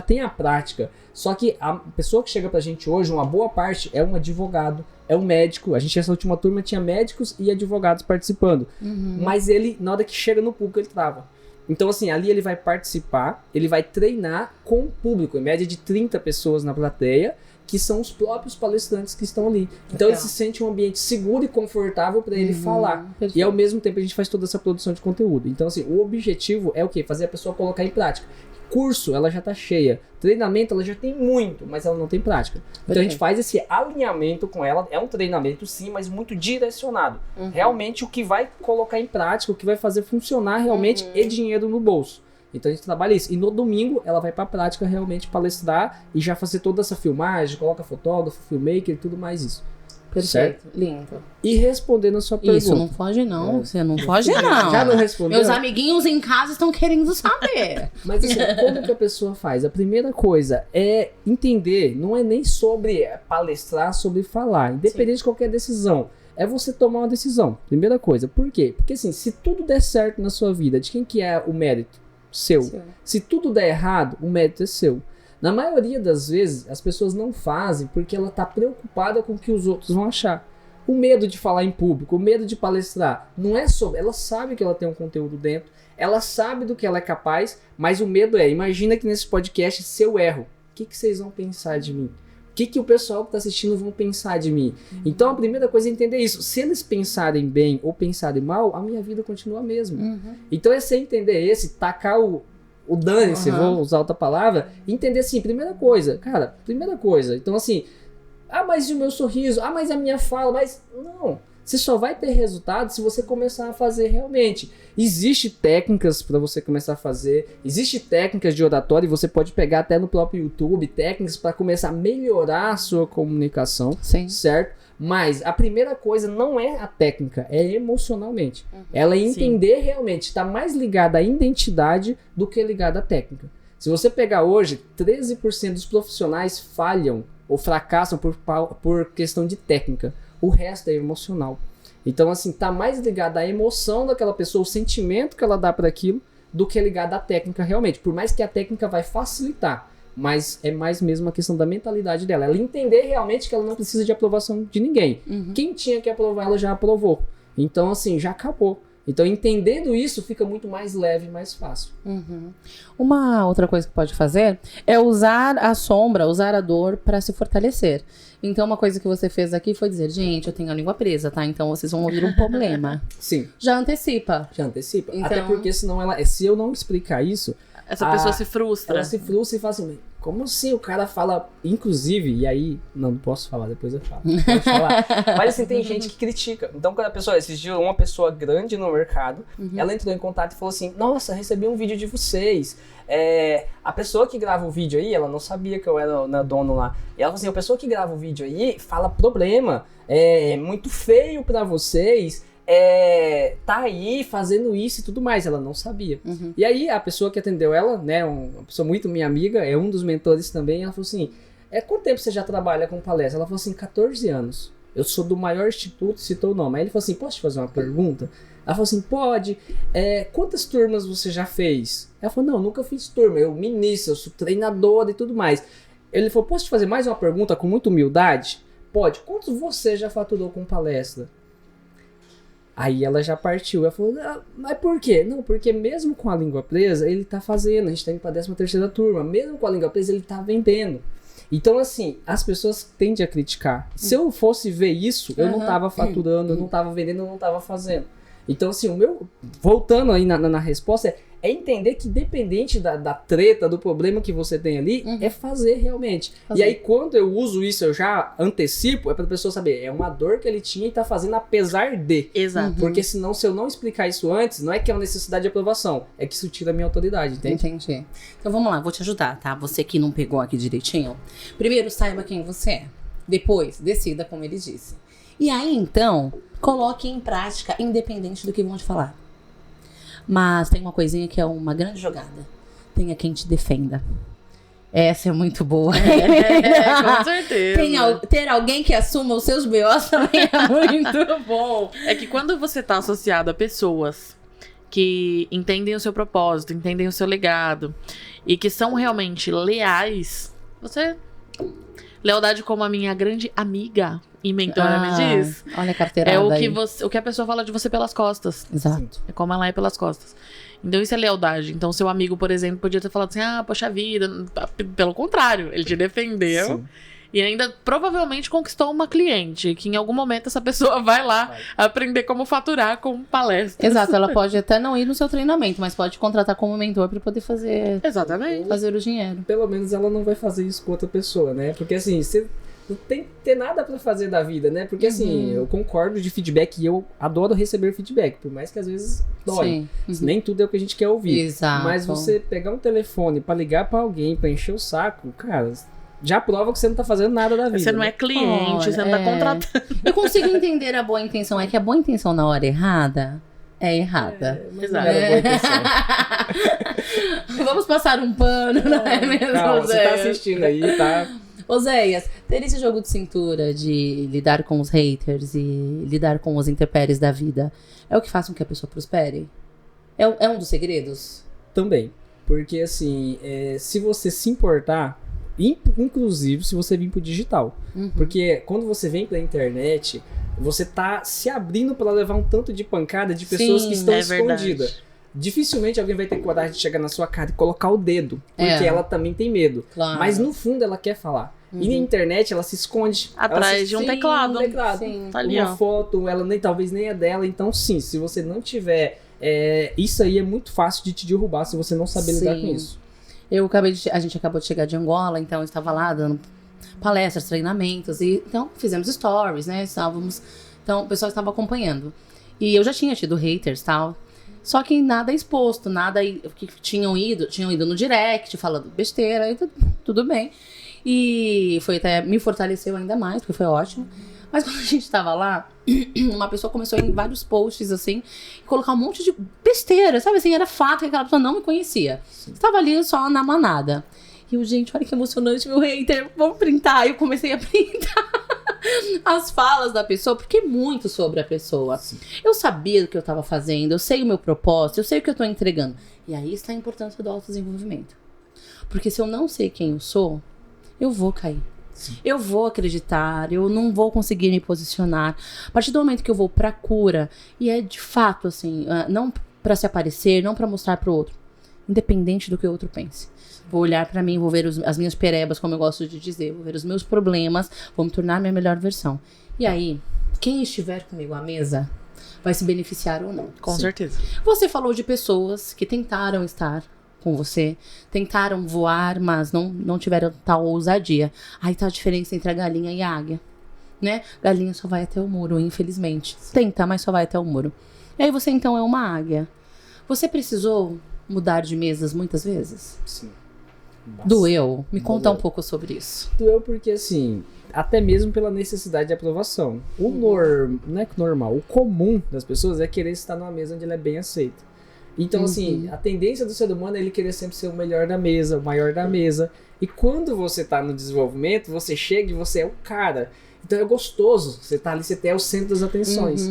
tem a prática. Só que a pessoa que chega pra gente hoje, uma boa parte, é um advogado, é um médico. A gente, essa última turma, tinha médicos e advogados participando. Mas ele, na hora que chega no público, ele trava. Então, assim, ali ele vai participar, ele vai treinar com o público, em média de 30 pessoas na plateia, que são os próprios palestrantes que estão ali. Então ele se sente um ambiente seguro e confortável para ele falar. Perfeito. E ao mesmo tempo a gente faz toda essa produção de conteúdo. Então assim, o objetivo é o quê? Fazer a pessoa colocar em prática. Curso, ela já tá cheia. Treinamento, ela já tem muito, mas ela não tem prática. Então a gente faz esse alinhamento com ela. É um treinamento sim, mas muito direcionado. Realmente o que vai colocar em prática, o que vai fazer funcionar realmente é dinheiro no bolso. Então a gente trabalha isso. E no domingo ela vai pra prática realmente palestrar e já fazer toda essa filmagem, coloca fotógrafo, filmmaker e tudo mais isso. Perfeito, certo? Lindo. E respondendo a sua pergunta. Isso, não foge não, você não foge não. Já não respondeu? Meus amiguinhos em casa estão querendo saber. Mas assim, como que a pessoa faz? A primeira coisa é entender, não é nem sobre palestrar, sobre falar, independente de qualquer decisão. É você tomar uma decisão, primeira coisa. Por quê? Porque assim, se tudo der certo na sua vida, de quem que é o mérito? Seu. Sim. Se tudo der errado, o mérito é seu. Na maioria das vezes, as pessoas não fazem porque ela está preocupada com o que os outros vão achar. O medo de falar em público, o medo de palestrar, não é sobre... Ela sabe que ela tem um conteúdo dentro, ela sabe do que ela é capaz, mas o medo é, imagina que nesse podcast, se eu erro, o que vocês vão pensar de mim? que o pessoal que tá assistindo vão pensar de mim? Então a primeira coisa é entender isso. Se eles pensarem bem ou pensarem mal, a minha vida continua a mesma. Então é você entender tacar o dane-se, vou usar outra palavra, entender assim, primeira coisa. Então assim, mas e o meu sorriso? Mas a minha fala? Mas não. Você só vai ter resultado se você começar a fazer realmente. Existem técnicas para você começar a fazer. Existem técnicas de oratória e você pode pegar até no próprio YouTube técnicas para começar a melhorar a sua comunicação, certo? Mas a primeira coisa não é a técnica, é emocionalmente. Ela é entender realmente, está mais ligada à identidade do que ligada à técnica. Se você pegar hoje, 13% dos profissionais falham ou fracassam por questão de técnica. O resto é emocional. Então, assim, tá mais ligado à emoção daquela pessoa, o sentimento que ela dá para aquilo, do que ligado à técnica realmente. Por mais que a técnica vai facilitar, mas é mais mesmo a questão da mentalidade dela. Ela entender realmente que ela não precisa de aprovação de ninguém. Quem tinha que aprovar, ela já aprovou. Então, assim, já acabou. Então, entendendo isso, fica muito mais leve e mais fácil. Uma outra coisa que pode fazer é usar a sombra, usar a dor para se fortalecer. Então, uma coisa que você fez aqui foi dizer, gente, eu tenho a língua presa, tá? Então, vocês vão ouvir um problema. Sim. Já antecipa. Então... Até porque, senão, se eu não explicar isso... Essa pessoa se frustra. Ela se frustra e fala assim, como assim o cara fala, inclusive, e aí, não posso falar, depois eu falo. Pode falar. Mas assim, tem gente que critica. Então, quando a pessoa, esses dias, uma pessoa grande no mercado, ela entrou em contato e falou assim, nossa, recebi um vídeo de vocês. A pessoa que grava o vídeo aí, ela não sabia que eu era dono lá. E ela falou assim, a pessoa que grava o vídeo aí fala problema, é muito feio pra vocês. Tá aí fazendo isso e tudo mais, ela não sabia. E aí a pessoa que atendeu ela, né, uma pessoa muito minha amiga, é um dos mentores também, ela falou assim, quanto tempo você já trabalha com palestra? Ela falou assim, 14 anos. Eu sou do maior instituto, citou o nome. Aí ele falou assim, posso te fazer uma pergunta? Ela falou assim, pode. Quantas turmas você já fez? Ela falou, não, nunca fiz turma, eu ministro, eu sou treinadora e tudo mais. Ele falou, posso te fazer mais uma pergunta com muita humildade? Pode. Quantos você já faturou com palestra? Aí ela já partiu, ela falou, mas por quê? Não, porque mesmo com a língua presa, ele tá fazendo, a gente tá indo pra 13ª turma, mesmo com a língua presa, ele tá vendendo. Então, assim, as pessoas tendem a criticar. Se eu fosse ver isso, eu não tava faturando, eu não tava vendendo, eu não tava fazendo. Então, assim, voltando aí na resposta, é entender que independente da treta, do problema que você tem ali, é fazer realmente. E aí, quando eu uso isso, eu já antecipo, é pra pessoa saber, é uma dor que ele tinha e tá fazendo apesar de. Exato. Porque senão, se eu não explicar isso antes, não é que é uma necessidade de aprovação, é que isso tira a minha autoridade, entende? Entendi. Então vamos lá, vou te ajudar, tá? Você que não pegou aqui direitinho. Primeiro, saiba quem você é. Depois, decida como ele disse. E aí, então, coloque em prática, independente do que vão te falar. Mas tem uma coisinha que é uma grande jogada. Tenha quem te defenda. Essa é muito boa. Com certeza. Ter alguém que assuma os seus BOs também é muito bom. É que quando você tá associado a pessoas que entendem o seu propósito, entendem o seu legado e que são realmente leais, você... Lealdade, como a minha grande amiga e mentora me diz, olha a carteirada o que a pessoa fala de você pelas costas. Exato. É como ela é pelas costas. Então isso é lealdade. Então seu amigo, por exemplo, podia ter falado assim, poxa vida. Pelo contrário, ele te defendeu. Sim. E ainda provavelmente conquistou uma cliente, que em algum momento essa pessoa vai lá aprender como faturar com palestras. Exato, ela pode até não ir no seu treinamento, mas pode contratar como mentor para poder fazer. Exatamente. Fazer o dinheiro. Pelo menos ela não vai fazer isso com outra pessoa, né? Porque assim, você não tem que ter nada pra fazer da vida, né? Porque assim, eu concordo de feedback e eu adoro receber feedback, por mais que às vezes dói. Nem tudo é o que a gente quer ouvir. Exato. Mas você pegar um telefone pra ligar pra alguém, pra encher o saco, cara, já prova que você não tá fazendo nada da vida. Você não é cliente, você não tá contratando. Eu consigo entender a boa intenção. É que a boa intenção na hora errada é errada. Exato. Não era boa intenção. Vamos passar um pano, não é mesmo, Calma, você tá assistindo aí, tá? Oséias, ter esse jogo de cintura de lidar com os haters e lidar com os intempéries da vida é o que faz com que a pessoa prospere? É um dos segredos? Também. Porque assim, se você se importar, inclusive se você vir pro digital. Porque quando você vem pra internet, você tá se abrindo pra levar um tanto de pancada de pessoas que estão escondidas. Dificilmente alguém vai ter coragem de chegar na sua cara e colocar o dedo, porque ela também tem medo. Claro. Mas no fundo ela quer falar. E na internet ela se esconde. Atrás de um teclado. Sim. Tá ali, Uma ó. foto, ela talvez nem é dela. Então, sim, se você não tiver... isso aí é muito fácil de te derrubar se você não saber lidar com isso. A gente acabou de chegar de Angola, então eu estava lá dando palestras, treinamentos, e então fizemos stories, né? Então o pessoal estava acompanhando. E eu já tinha tido haters e tal. Só que nada exposto, nada que tinham ido no direct falando besteira, e tudo bem. E foi até, me fortaleceu ainda mais, porque foi ótimo. Mas quando a gente tava lá, uma pessoa começou em vários posts, assim, colocar um monte de besteira, sabe assim? Era fato que aquela pessoa não me conhecia. Estava ali só na manada. E eu, gente, olha que emocionante, meu hater, vamos printar. Aí eu comecei a printar as falas da pessoa, porque é muito sobre a pessoa. Sim. Eu sabia do que eu tava fazendo, eu sei o meu propósito, eu sei o que eu tô entregando. E aí está a importância do autodesenvolvimento. Porque se eu não sei quem eu sou, eu vou cair. Sim. Eu vou acreditar, eu não vou conseguir me posicionar. A partir do momento que eu vou pra cura, e é de fato assim, não pra se aparecer, não pra mostrar pro outro, independente do que o outro pense. Vou olhar pra mim, vou ver as minhas perebas, como eu gosto de dizer, vou ver os meus problemas, vou me tornar minha melhor versão. E aí, quem estiver comigo à mesa vai se beneficiar ou não. Com certeza. Você falou de pessoas que tentaram estar com você, tentaram voar, mas não tiveram tal ousadia. Aí tá a diferença entre a galinha e a águia, né? Galinha só vai até o muro, infelizmente. Tenta, mas só vai até o muro. E aí você então é uma águia. Você precisou mudar de mesas muitas vezes? Sim. Doeu? Me conta Doeu. um pouco sobre isso. Doeu porque, assim, até mesmo pela necessidade de aprovação. Não é que normal, o comum das pessoas é querer estar numa mesa onde ele é bem aceito. Então, assim, a tendência do ser humano é ele querer sempre ser o melhor da mesa, o maior da mesa. E quando você tá no desenvolvimento, você chega e você é o cara. Então é gostoso, você tá ali, você é o centro das atenções.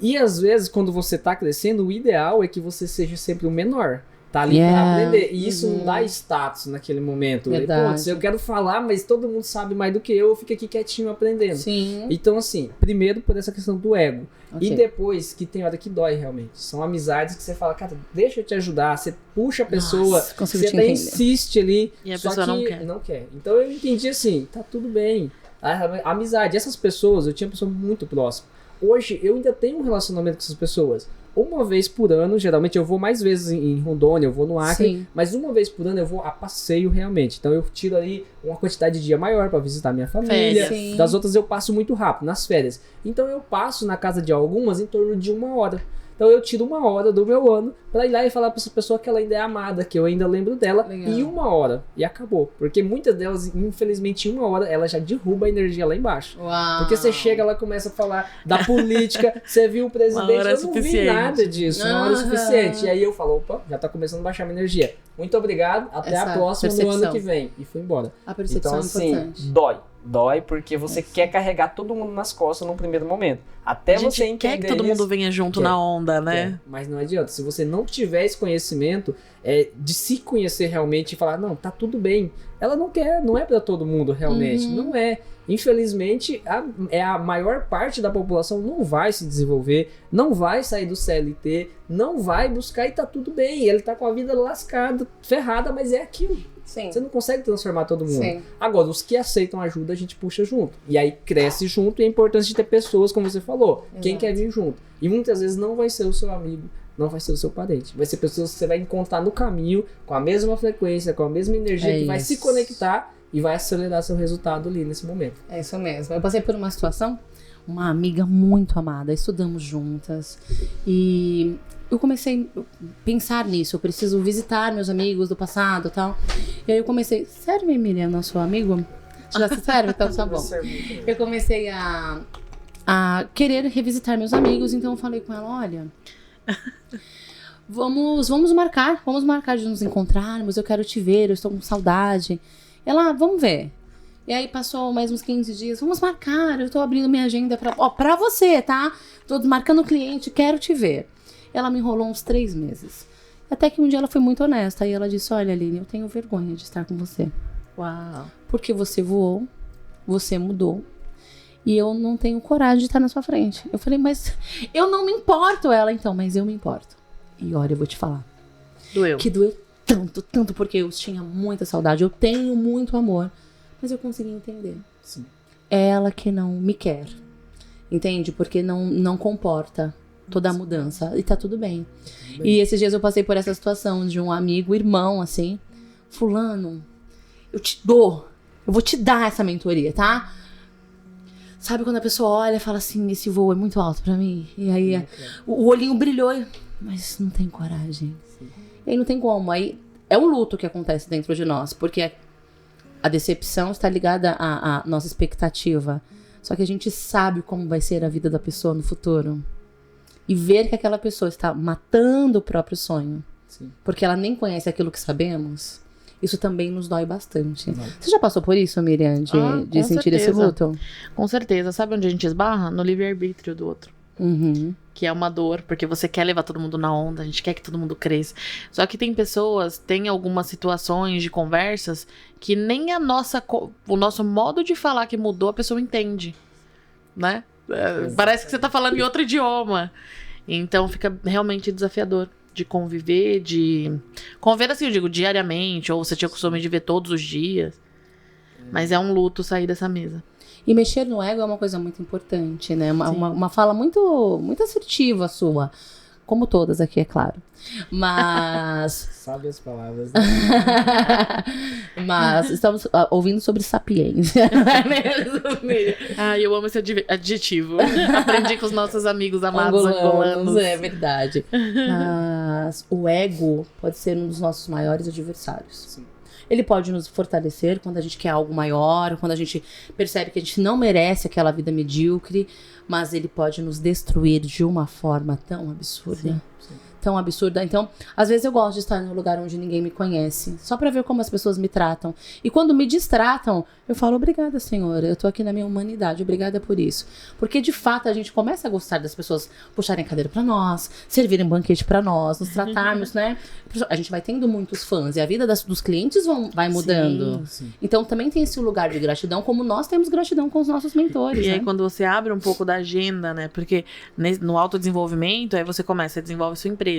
E às vezes, quando você tá crescendo, o ideal é que você seja sempre o menor. Tá ali pra aprender. E isso não dá status naquele momento. Verdade. Pô, eu quero falar, mas todo mundo sabe mais do que eu fico aqui quietinho aprendendo. Sim. Então, assim, primeiro por essa questão do ego. Ok. E depois, que tem hora que dói realmente. São amizades que você fala, cara, deixa eu te ajudar. Você puxa a pessoa, Nossa, consigo você te até entender. insiste ali. E a só pessoa que não quer. Então eu entendi assim, tá tudo bem. A amizade, essas pessoas, eu tinha uma pessoa muito próxima. Hoje eu ainda tenho um relacionamento com essas pessoas. Uma vez por ano, geralmente eu vou mais vezes em Rondônia, eu vou no Acre, Sim. mas uma vez por ano eu vou a passeio realmente. Então eu tiro ali uma quantidade de dia maior para visitar minha família. Sim. Das outras eu passo muito rápido, nas férias. Então eu passo na casa de algumas em torno de 1 hora. Então eu tiro 1 hora do meu ano pra ir lá e falar pra essa pessoa que ela ainda é amada, que eu ainda lembro dela, Legal. em 1 hora. E acabou. Porque muitas delas, infelizmente, em 1 hora, ela já derruba a energia lá embaixo. Uau. Porque você chega, ela começa a falar da política, você viu o presidente, Uma hora é eu não vi suficiente. nada disso, uma hora é Aham. suficiente. E aí eu falo, opa, já tá começando a baixar minha energia. Muito obrigado, até Essa a próxima no percepção. ano que vem. E fui embora. A percepção Então, é assim, importante. dói porque você quer carregar todo mundo nas costas num primeiro momento. Até A gente você entender quer que todo mundo isso, venha junto Quer. na onda, né? mas não adianta. Se você não tiver esse conhecimento de se conhecer realmente e falar, não, tá tudo bem. Ela não quer, não é pra todo mundo realmente. Não é. Infelizmente, a maior parte da população não vai se desenvolver, não vai sair do CLT, não vai buscar e tá tudo bem. Ele tá com a vida lascada, ferrada, mas é aquilo. Sim. Você não consegue transformar todo mundo. Sim. Agora, os que aceitam ajuda, a gente puxa junto. E aí cresce junto e é importante de ter pessoas, como você falou. Quem Exato. quer vir junto. E muitas vezes não vai ser o seu amigo, não vai ser o seu parente. Vai ser pessoas que você vai encontrar no caminho, com a mesma frequência, com a mesma energia, É que vai isso. se conectar e vai acelerar seu resultado ali nesse momento. É isso mesmo. Eu passei por uma situação, uma amiga muito amada, estudamos juntas e eu comecei a pensar nisso. Eu preciso visitar meus amigos do passado e tal. E aí eu comecei, serve, Miriam, nosso amigo? Já se serve? Então tá bom. Eu comecei a querer revisitar meus amigos, então eu falei com ela, olha, vamos marcar de nos encontrarmos, eu quero te ver, eu estou com saudade. Ela, vamos ver. E aí passou mais uns 15 dias, vamos marcar, eu tô abrindo minha agenda pra você, tá? Tô marcando o cliente, quero te ver. Ela me enrolou uns 3 meses. Até que um dia ela foi muito honesta, e ela disse, olha, Aline, eu tenho vergonha de estar com você. Uau. Porque você voou, você mudou, e eu não tenho coragem de estar na sua frente. Eu falei, mas eu não me importo. Ela, então, mas eu me importo. E olha, eu vou te falar. Doeu. Que doeu tanto, porque eu tinha muita saudade. Eu tenho muito amor. mas eu consegui entender. Sim. É ela que não me quer, entende? Porque não comporta toda a mudança, e tá tudo bem. E esses dias eu passei por essa situação de um amigo, irmão, assim, fulano, eu vou te dar essa mentoria, tá? Sabe quando a pessoa olha e fala assim, esse voo é muito alto pra mim? E aí o olhinho brilhou, mas não tem coragem. Sim. E aí não tem como. Aí é um luto que acontece dentro de nós, porque a decepção está ligada à nossa expectativa. Só que a gente sabe como vai ser a vida da pessoa no futuro. E ver que aquela pessoa está matando o próprio sonho, Sim. porque ela nem conhece aquilo que sabemos, isso também nos dói bastante. Não. Você já passou por isso, Miriam, de Com sentir esse certeza. luto? Com certeza. Sabe onde a gente esbarra? No livre-arbítrio do outro. Uhum. Que é uma dor, porque você quer levar todo mundo na onda, a gente quer que todo mundo cresça. Só que tem pessoas, tem algumas situações de conversas que nem o nosso modo de falar que mudou, a pessoa entende, né? Parece que você tá falando em outro idioma. Então fica realmente desafiador de conviver, assim, eu digo, diariamente, ou você tinha o costume de ver todos os dias. Mas é um luto sair dessa mesa. E mexer no ego é uma coisa muito importante, né? Sim. Uma fala muito, muito assertiva sua. Como todas aqui, é claro. Mas... Sabe as palavras, né? Mas estamos ouvindo sobre sapiência. Não é mesmo, Miriam? Eu amo esse adjetivo. Aprendi com os nossos amigos amados angolanos. É verdade. Mas o ego pode ser um dos nossos maiores adversários. Sim. Ele pode nos fortalecer quando a gente quer algo maior, quando a gente percebe que a gente não merece aquela vida medíocre, mas ele pode nos destruir de uma forma tão absurda. Sim. Tão absurda. Então, às vezes eu gosto de estar num lugar onde ninguém me conhece, só pra ver como as pessoas me tratam. E quando me distratam, eu falo, obrigada, Senhor, eu tô aqui na minha humanidade, obrigada por isso. Porque, de fato, a gente começa a gostar das pessoas puxarem cadeira pra nós, servirem banquete pra nós, nos tratarmos, né? A gente vai tendo muitos fãs e a vida dos clientes vai mudando. Sim. Então, também tem esse lugar de gratidão, como nós temos gratidão com os nossos mentores, E né? aí, quando você abre um pouco da agenda, né? Porque no autodesenvolvimento, aí você começa, você desenvolve sua empresa.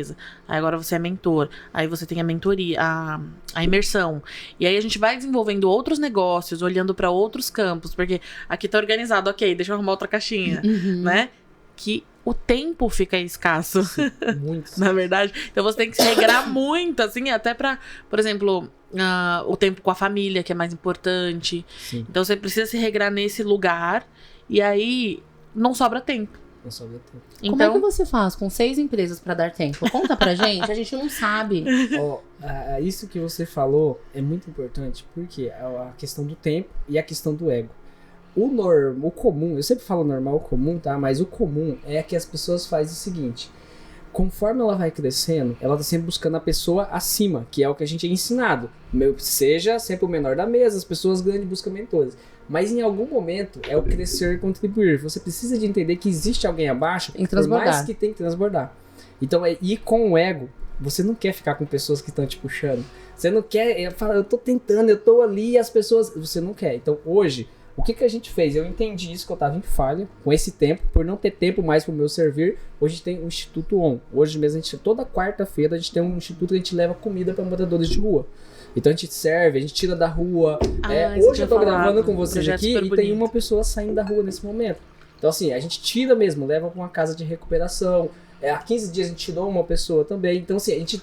Aí agora você é mentor. Aí você tem a mentoria, a imersão. E aí a gente vai desenvolvendo outros negócios, olhando para outros campos. Porque aqui tá organizado, ok, deixa eu arrumar outra caixinha, né? Que o tempo fica escasso, Muito. na verdade. Então você tem que se regrar muito, assim, até pra, por exemplo, o tempo com a família, que é mais importante. Sim. Então você precisa se regrar nesse lugar. E aí não sobra tempo. Não sobra tempo. Como é que Então, você faz com 6 empresas pra dar tempo? Conta pra gente, a gente não sabe. Ó, isso que você falou é muito importante, porque a questão do tempo e a questão do ego. O comum, eu sempre falo normal, o comum, tá? Mas o comum é que as pessoas fazem o seguinte: conforme ela vai crescendo, ela tá sempre buscando a pessoa acima, que é o que a gente é ensinado. Seja sempre o menor da mesa, as pessoas grandes buscam mentores. Mas em algum momento é o crescer e contribuir. Você precisa de entender que existe alguém abaixo, Tem que por mais transbordar. que tem que transbordar. Então, e com o ego, você não quer ficar com pessoas que estão te puxando. Você não quer, eu tô tentando, eu tô ali, e as pessoas... Você não quer. Então, hoje, o que a gente fez? Eu entendi isso, que eu tava em falha com esse tempo, por não ter tempo mais pro meu servir. Hoje tem o Instituto ON. Hoje mesmo, toda quarta-feira, a gente tem um instituto que a gente leva comida para moradores de rua. Então a gente serve, a gente tira da rua. isso Hoje eu eu tô tinha gravando falado, com vocês projeto aqui super e tem bonito. uma pessoa saindo da rua nesse momento. Então assim, a gente tira mesmo, leva para uma casa de recuperação. Há 15 dias a gente tirou uma pessoa também. Então assim, a gente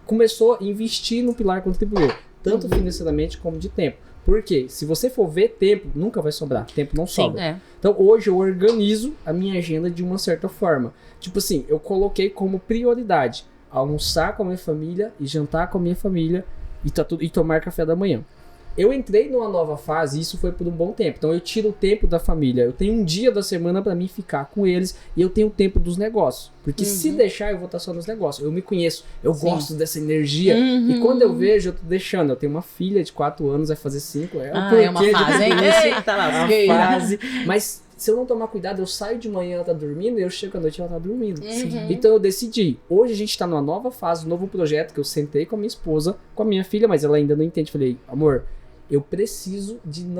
começou a investir no pilar contribuir, tanto financeiramente como de tempo. Por quê? Se você for ver tempo, nunca vai sobrar. Tempo não sobra. É. Então hoje eu organizo a minha agenda de uma certa forma. Tipo assim, eu coloquei como prioridade almoçar com a minha família e jantar com a minha família e tomar café da manhã. Eu entrei numa nova fase e isso foi por um bom tempo. Então eu tiro o tempo da família. Eu tenho um dia da semana para mim ficar com eles e eu tenho o tempo dos negócios. Porque se deixar eu vou estar só nos negócios. Eu me conheço, eu gosto dessa energia. E quando eu vejo, eu tô deixando. Eu tenho uma filha de 4 anos, vai fazer 5. É uma fase, hein? Eita, lá, é uma fase. Mas se eu não tomar cuidado, eu saio de manhã, ela tá dormindo, e eu chego à noite e ela tá dormindo. Então eu decidi. Hoje a gente tá numa nova fase, um novo projeto, que eu sentei com a minha esposa, com a minha filha, mas ela ainda não entende. Falei, amor, eu preciso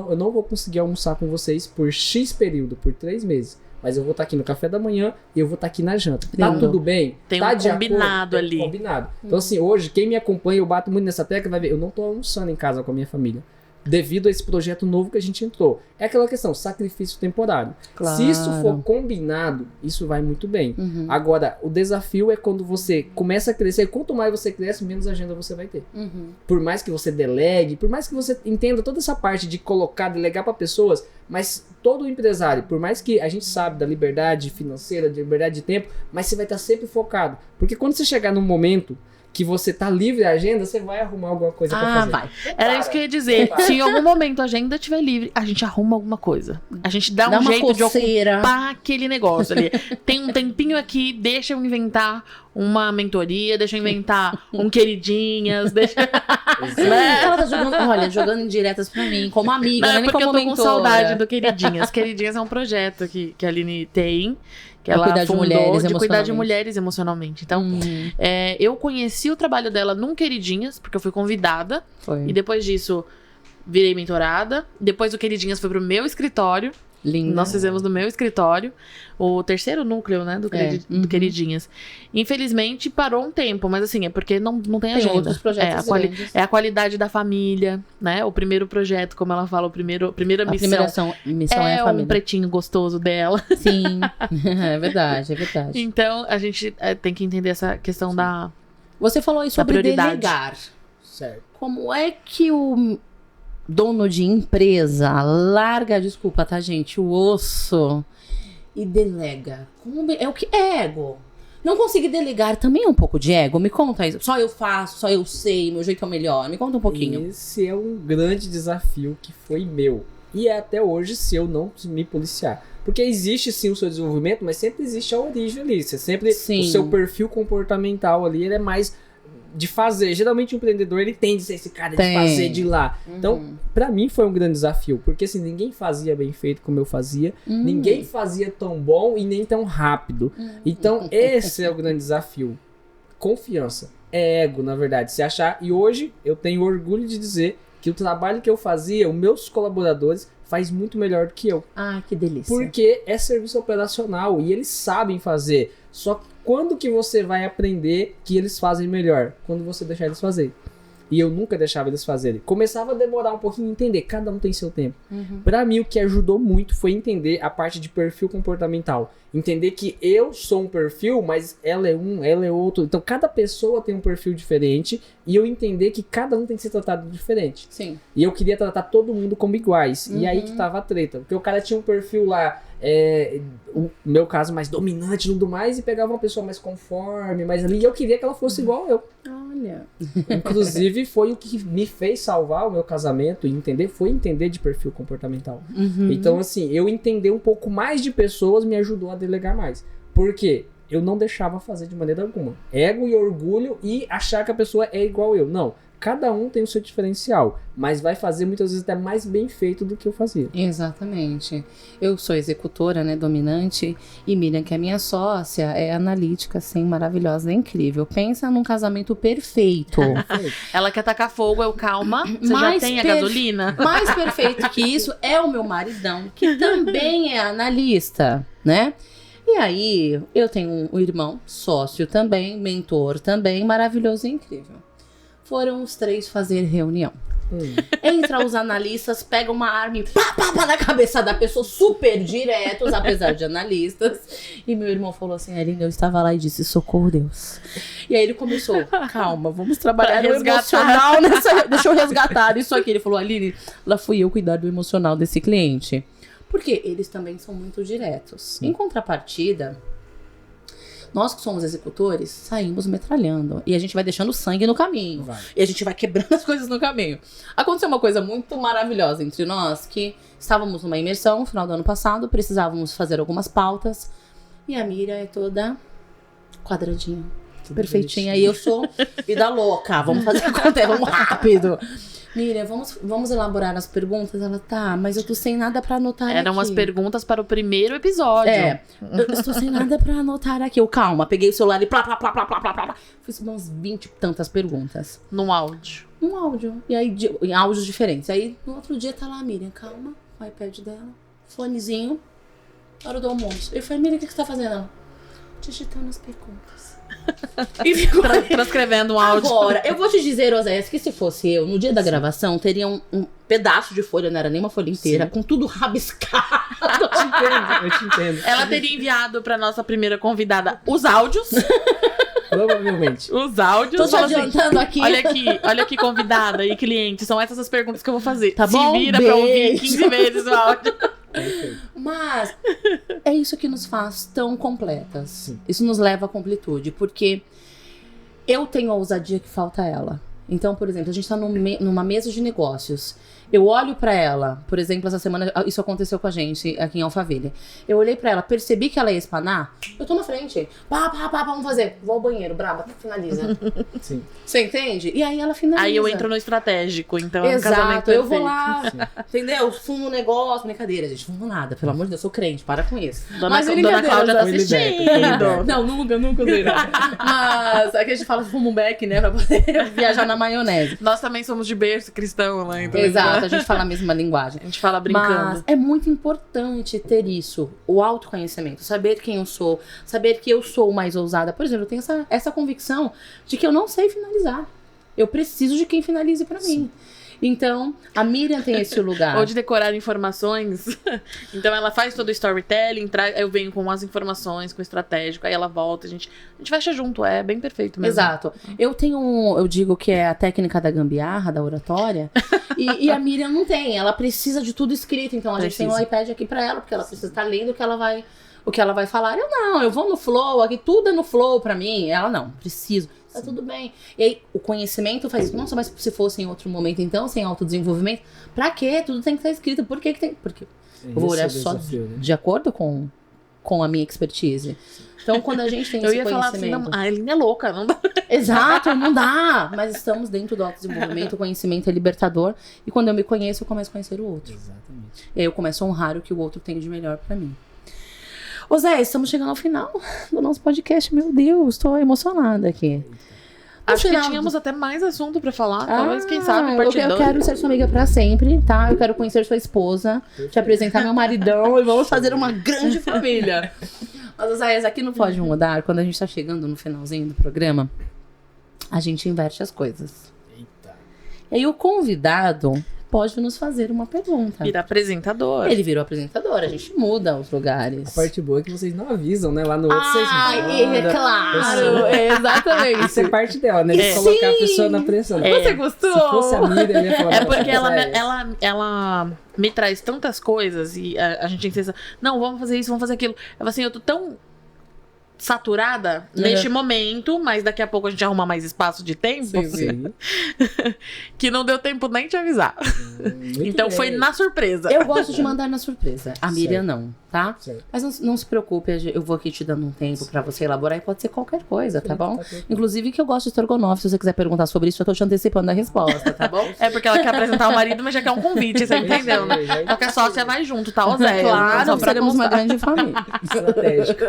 eu não vou conseguir almoçar com vocês por X período, por 3 meses. Mas eu vou estar aqui no café da manhã e eu vou estar aqui na janta. Tá Lindo. tudo bem? Tem Tá um de combinado acordo? Tem um ali. combinado. Então assim, hoje, quem me acompanha, eu bato muito nessa tecla, vai ver, eu não tô almoçando em casa com a minha família. devido a esse projeto novo que a gente entrou. É aquela questão, sacrifício temporário. Claro. Se isso for combinado, isso vai muito bem. Uhum. Agora, o desafio é quando você começa a crescer, quanto mais você cresce, menos agenda você vai ter. Uhum. Por mais que você delegue, por mais que você entenda toda essa parte de colocar, delegar para pessoas, mas todo empresário, por mais que a gente sabe da liberdade financeira, da liberdade de tempo, mas você vai estar sempre focado. Porque quando você chegar num momento que você tá livre a agenda, você vai arrumar alguma coisa pra fazer. Vai. Era isso que eu ia dizer. Se em algum momento a agenda estiver livre, a gente arruma alguma coisa. A gente dá um uma jeito de coceira. ocupar aquele negócio ali. Tem um tempinho aqui, deixa eu inventar uma mentoria, deixa eu inventar um queridinhas, deixa... Ela tá jogando indiretas pra mim, como amiga, Não, não é é nem porque como eu tô com mentora. saudade do Queridinhas. Queridinhas é um projeto que a Aline tem, que Pra ela cuidar de fundou mulheres de cuidar de emocionalmente. mulheres emocionalmente. Então, eu conheci o trabalho dela num Queridinhas, porque eu fui convidada. Foi E depois disso, virei mentorada. Depois o Queridinhas foi pro meu escritório. linda. Nós fizemos no meu escritório. O terceiro núcleo, né, do Queridinhas. Infelizmente, parou um tempo. Mas assim, é porque não tem agenda. outros projetos grandes. É a qualidade da família, né? O primeiro projeto, como ela fala, primeira A missão. primeira missão é a Um família. pretinho gostoso dela. Sim, é verdade, é verdade. Então, a gente tem que entender essa questão da... Você falou aí sobre prioridade. delegar. Certo. Como é que o dono de empresa larga, desculpa, tá, gente, o osso e delega? É o que é ego. Não conseguir delegar também é um pouco de ego? Me conta isso. Só eu faço, só eu sei, meu jeito é o melhor. Me conta um pouquinho. Esse é um grande desafio que foi meu. E é até hoje se eu não me policiar. Porque existe sim o seu desenvolvimento, mas sempre existe a origem ali. Você sempre, Sim. o seu perfil comportamental ali, ele é mais de fazer. Geralmente o empreendedor, ele tende a ser esse cara de fazer de lá. Então, pra mim foi um grande desafio. Porque assim, ninguém fazia bem feito como eu fazia. Ninguém fazia tão bom e nem tão rápido. Então, esse é o grande desafio. Confiança. É ego, na verdade. Se achar. E hoje, eu tenho orgulho de dizer que o trabalho que eu fazia, os meus colaboradores, faz muito melhor do que eu. Ah, que delícia. Porque é serviço operacional e eles sabem fazer. Só que quando que você vai aprender que eles fazem melhor? Quando você deixar eles fazerem. E eu nunca deixava eles fazerem. Começava a demorar um pouquinho entender. Cada um tem seu tempo. Pra mim, o que ajudou muito foi entender a parte de perfil comportamental. Entender que eu sou um perfil, mas ela é um, ela é outro. Então, cada pessoa tem um perfil diferente. E eu entender que cada um tem que ser tratado diferente. Sim. E eu queria tratar todo mundo como iguais. E aí que tava a treta. Porque o cara tinha um perfil lá, o meu caso, mais dominante e tudo mais, e pegava uma pessoa mais conforme, mais ali. E eu queria que ela fosse igual eu. Olha. Inclusive, foi o que me fez salvar o meu casamento e entender, foi entender de perfil comportamental. Então, assim, eu entender um pouco mais de pessoas me ajudou a delegar mais. Por quê? Eu não deixava fazer de maneira alguma. Ego e orgulho e achar que a pessoa é igual eu. Não. Cada um tem o seu diferencial, mas vai fazer muitas vezes até mais bem feito do que eu fazia. Exatamente. Eu sou executora, né, dominante, e Miriam, que é minha sócia, é analítica, assim, maravilhosa, é incrível. Pensa num casamento perfeito. Ela quer tacar fogo, eu calma. Você já Mais tem a gasolina? Mais perfeito que isso é o meu maridão, que também é analista, né? E aí, eu tenho um irmão, sócio também, mentor também, maravilhoso e incrível. Foram os três fazer reunião. Entra os analistas, pegam uma arma e pá na cabeça da pessoa, super diretos, apesar de analistas. E meu irmão falou assim, Aline, eu estava lá e disse, socorro Deus. E aí ele começou, calma, vamos trabalhar no emocional deixa eu resgatar isso aqui. Ele falou, Aline, lá fui eu cuidar do emocional desse cliente. Porque eles também são muito diretos. Em contrapartida, nós que somos executores, saímos metralhando. E a gente vai deixando sangue no caminho. Vai. E a gente vai quebrando as coisas no caminho. Aconteceu uma coisa muito maravilhosa entre nós, que estávamos numa imersão no final do ano passado, precisávamos fazer algumas pautas. E a Miriam é toda quadradinha, Tudo perfeitinha. bonitinho. E eu sou vida louca, vamos fazer acontecer, vamos rápido. Miriam, vamos elaborar as perguntas? Ela, tá, mas eu tô sem nada pra anotar aqui. Eram as perguntas para o primeiro episódio. Eu estou sem nada pra anotar aqui. Eu, calma, peguei o celular e plá. Fiz umas 20 e tantas perguntas. Num áudio. Um áudio. E aí, em áudios diferentes. Aí, no outro dia, tá lá a Miriam, calma, o iPad dela, fonezinho, hora do almoço. Eu falei, Miriam, o que você tá fazendo? Ela, digitando as perguntas. E ficou Transcrevendo um áudio. Agora, eu vou te dizer, Oséias, que se fosse eu, no dia da gravação, teria um pedaço de folha, não era nem uma folha inteira, com tudo rabiscado. Eu te entendo. Ela teria enviado pra nossa primeira convidada os áudios. Provavelmente. Os áudios. Tô te Fala assim, adiantando aqui. olha aqui, convidada e cliente. São essas as perguntas que eu vou fazer. Tá Se bom? vira pra ouvir Beijo. 15 vezes o áudio. Mas é isso que nos faz tão completas. Sim. Isso nos leva à completude, porque eu tenho a ousadia que falta a ela. Então, por exemplo, a gente tá numa mesa de negócios. Eu olho pra ela, por exemplo, essa semana isso aconteceu com a gente aqui em Alphaville. Eu olhei pra ela, percebi que ela ia espanar, eu tô na frente. Pá, vamos fazer. Vou ao banheiro, braba, finaliza. Sim. Você entende? E aí ela finaliza. Aí eu entro no estratégico, então é um casamento Exato, eu perfeito. vou lá, entendeu? Fumo um negócio, brincadeira, gente, fumo nada, pelo amor de Deus, eu sou crente, para com isso. Dona brincadeira, Cláudia tá foi liberta, foi assistindo. liberta. Não, nunca usei nada. Mas aqui a gente fala fumo um beck, né, pra poder viajar na maionese. Nós também somos de berço cristão lá, então. Exato, a gente fala a mesma linguagem. A gente fala brincando. Mas é muito importante ter isso, o autoconhecimento, saber quem eu sou, saber que eu sou mais ousada. Por exemplo, eu tenho essa convicção de que eu não sei finalizar. Eu preciso de quem finalize pra mim. Então, a Miriam tem esse lugar. Ou de decorar informações. Então ela faz todo o storytelling, eu venho com as informações, com o estratégico, aí ela volta, a gente fecha junto, é bem perfeito mesmo. Exato. Eu digo que é a técnica da gambiarra, da oratória, e a Miriam não tem, ela precisa de tudo escrito, então a gente tem um iPad aqui pra ela, porque ela precisa estar lendo o que ela vai falar. Eu vou no flow, aqui tudo é no flow pra mim. Ela não, preciso. Tá tudo bem. E aí, o conhecimento faz isso. Nossa, mas se fosse em outro momento, então, sem autodesenvolvimento, pra quê? Tudo tem que estar escrito. Por que tem? Porque eu vou olhar Esse é o só desafio, né? de acordo com a minha expertise. Então, quando a gente tem Eu esse ia falar assim, conhecimento... não, a Eline é louca, não dá. Exato, não dá. Mas estamos dentro do autodesenvolvimento, o conhecimento é libertador. E quando eu me conheço, eu começo a conhecer o outro. Exatamente. E aí eu começo a honrar o que o outro tem de melhor pra mim. Ô Zé, estamos chegando ao final do nosso podcast. Meu Deus, tô emocionada aqui. Acho que final tínhamos até mais assunto pra falar. Talvez, quem sabe, eu parte 2. quero ser sua amiga pra sempre, tá? Eu quero conhecer sua esposa, te apresentar meu maridão e vamos fazer uma grande família. Mas, Zé, aqui no Pode Mudar, quando a gente tá chegando no finalzinho do programa, a gente inverte as coisas. Eita. E aí o convidado pode nos fazer uma pergunta. Vira apresentador. Ele virou apresentador, a gente muda os lugares. A parte boa é que vocês não avisam, né? Lá no outro vocês É claro, exatamente. Isso é parte dela, né? De Sim. colocar a pessoa na pressão. Você gostou? Se fosse a Miriam, eu ia falar. É porque "Nossa, ela me traz tantas coisas e a gente insiste, não, vamos fazer isso, vamos fazer aquilo. Eu falo assim, eu tô tão saturada neste momento, mas daqui a pouco a gente arruma mais espaço de tempo, Sim. que não deu tempo nem te avisar. Muito Então bem. foi na surpresa. Eu gosto de mandar na surpresa. A Miriam não, tá? Certo. Mas não se preocupe, eu vou aqui te dando um tempo pra você elaborar e pode ser qualquer coisa, tá bom? Inclusive que eu gosto de estrogonofe, se você quiser perguntar sobre isso, eu tô te antecipando a resposta, tá bom? É porque ela quer apresentar o marido, mas já quer um convite, você entendeu, né? Qualquer sócia vai junto, tá, Zé? Claro, Só pra seremos uma constar. grande família. Estratégico.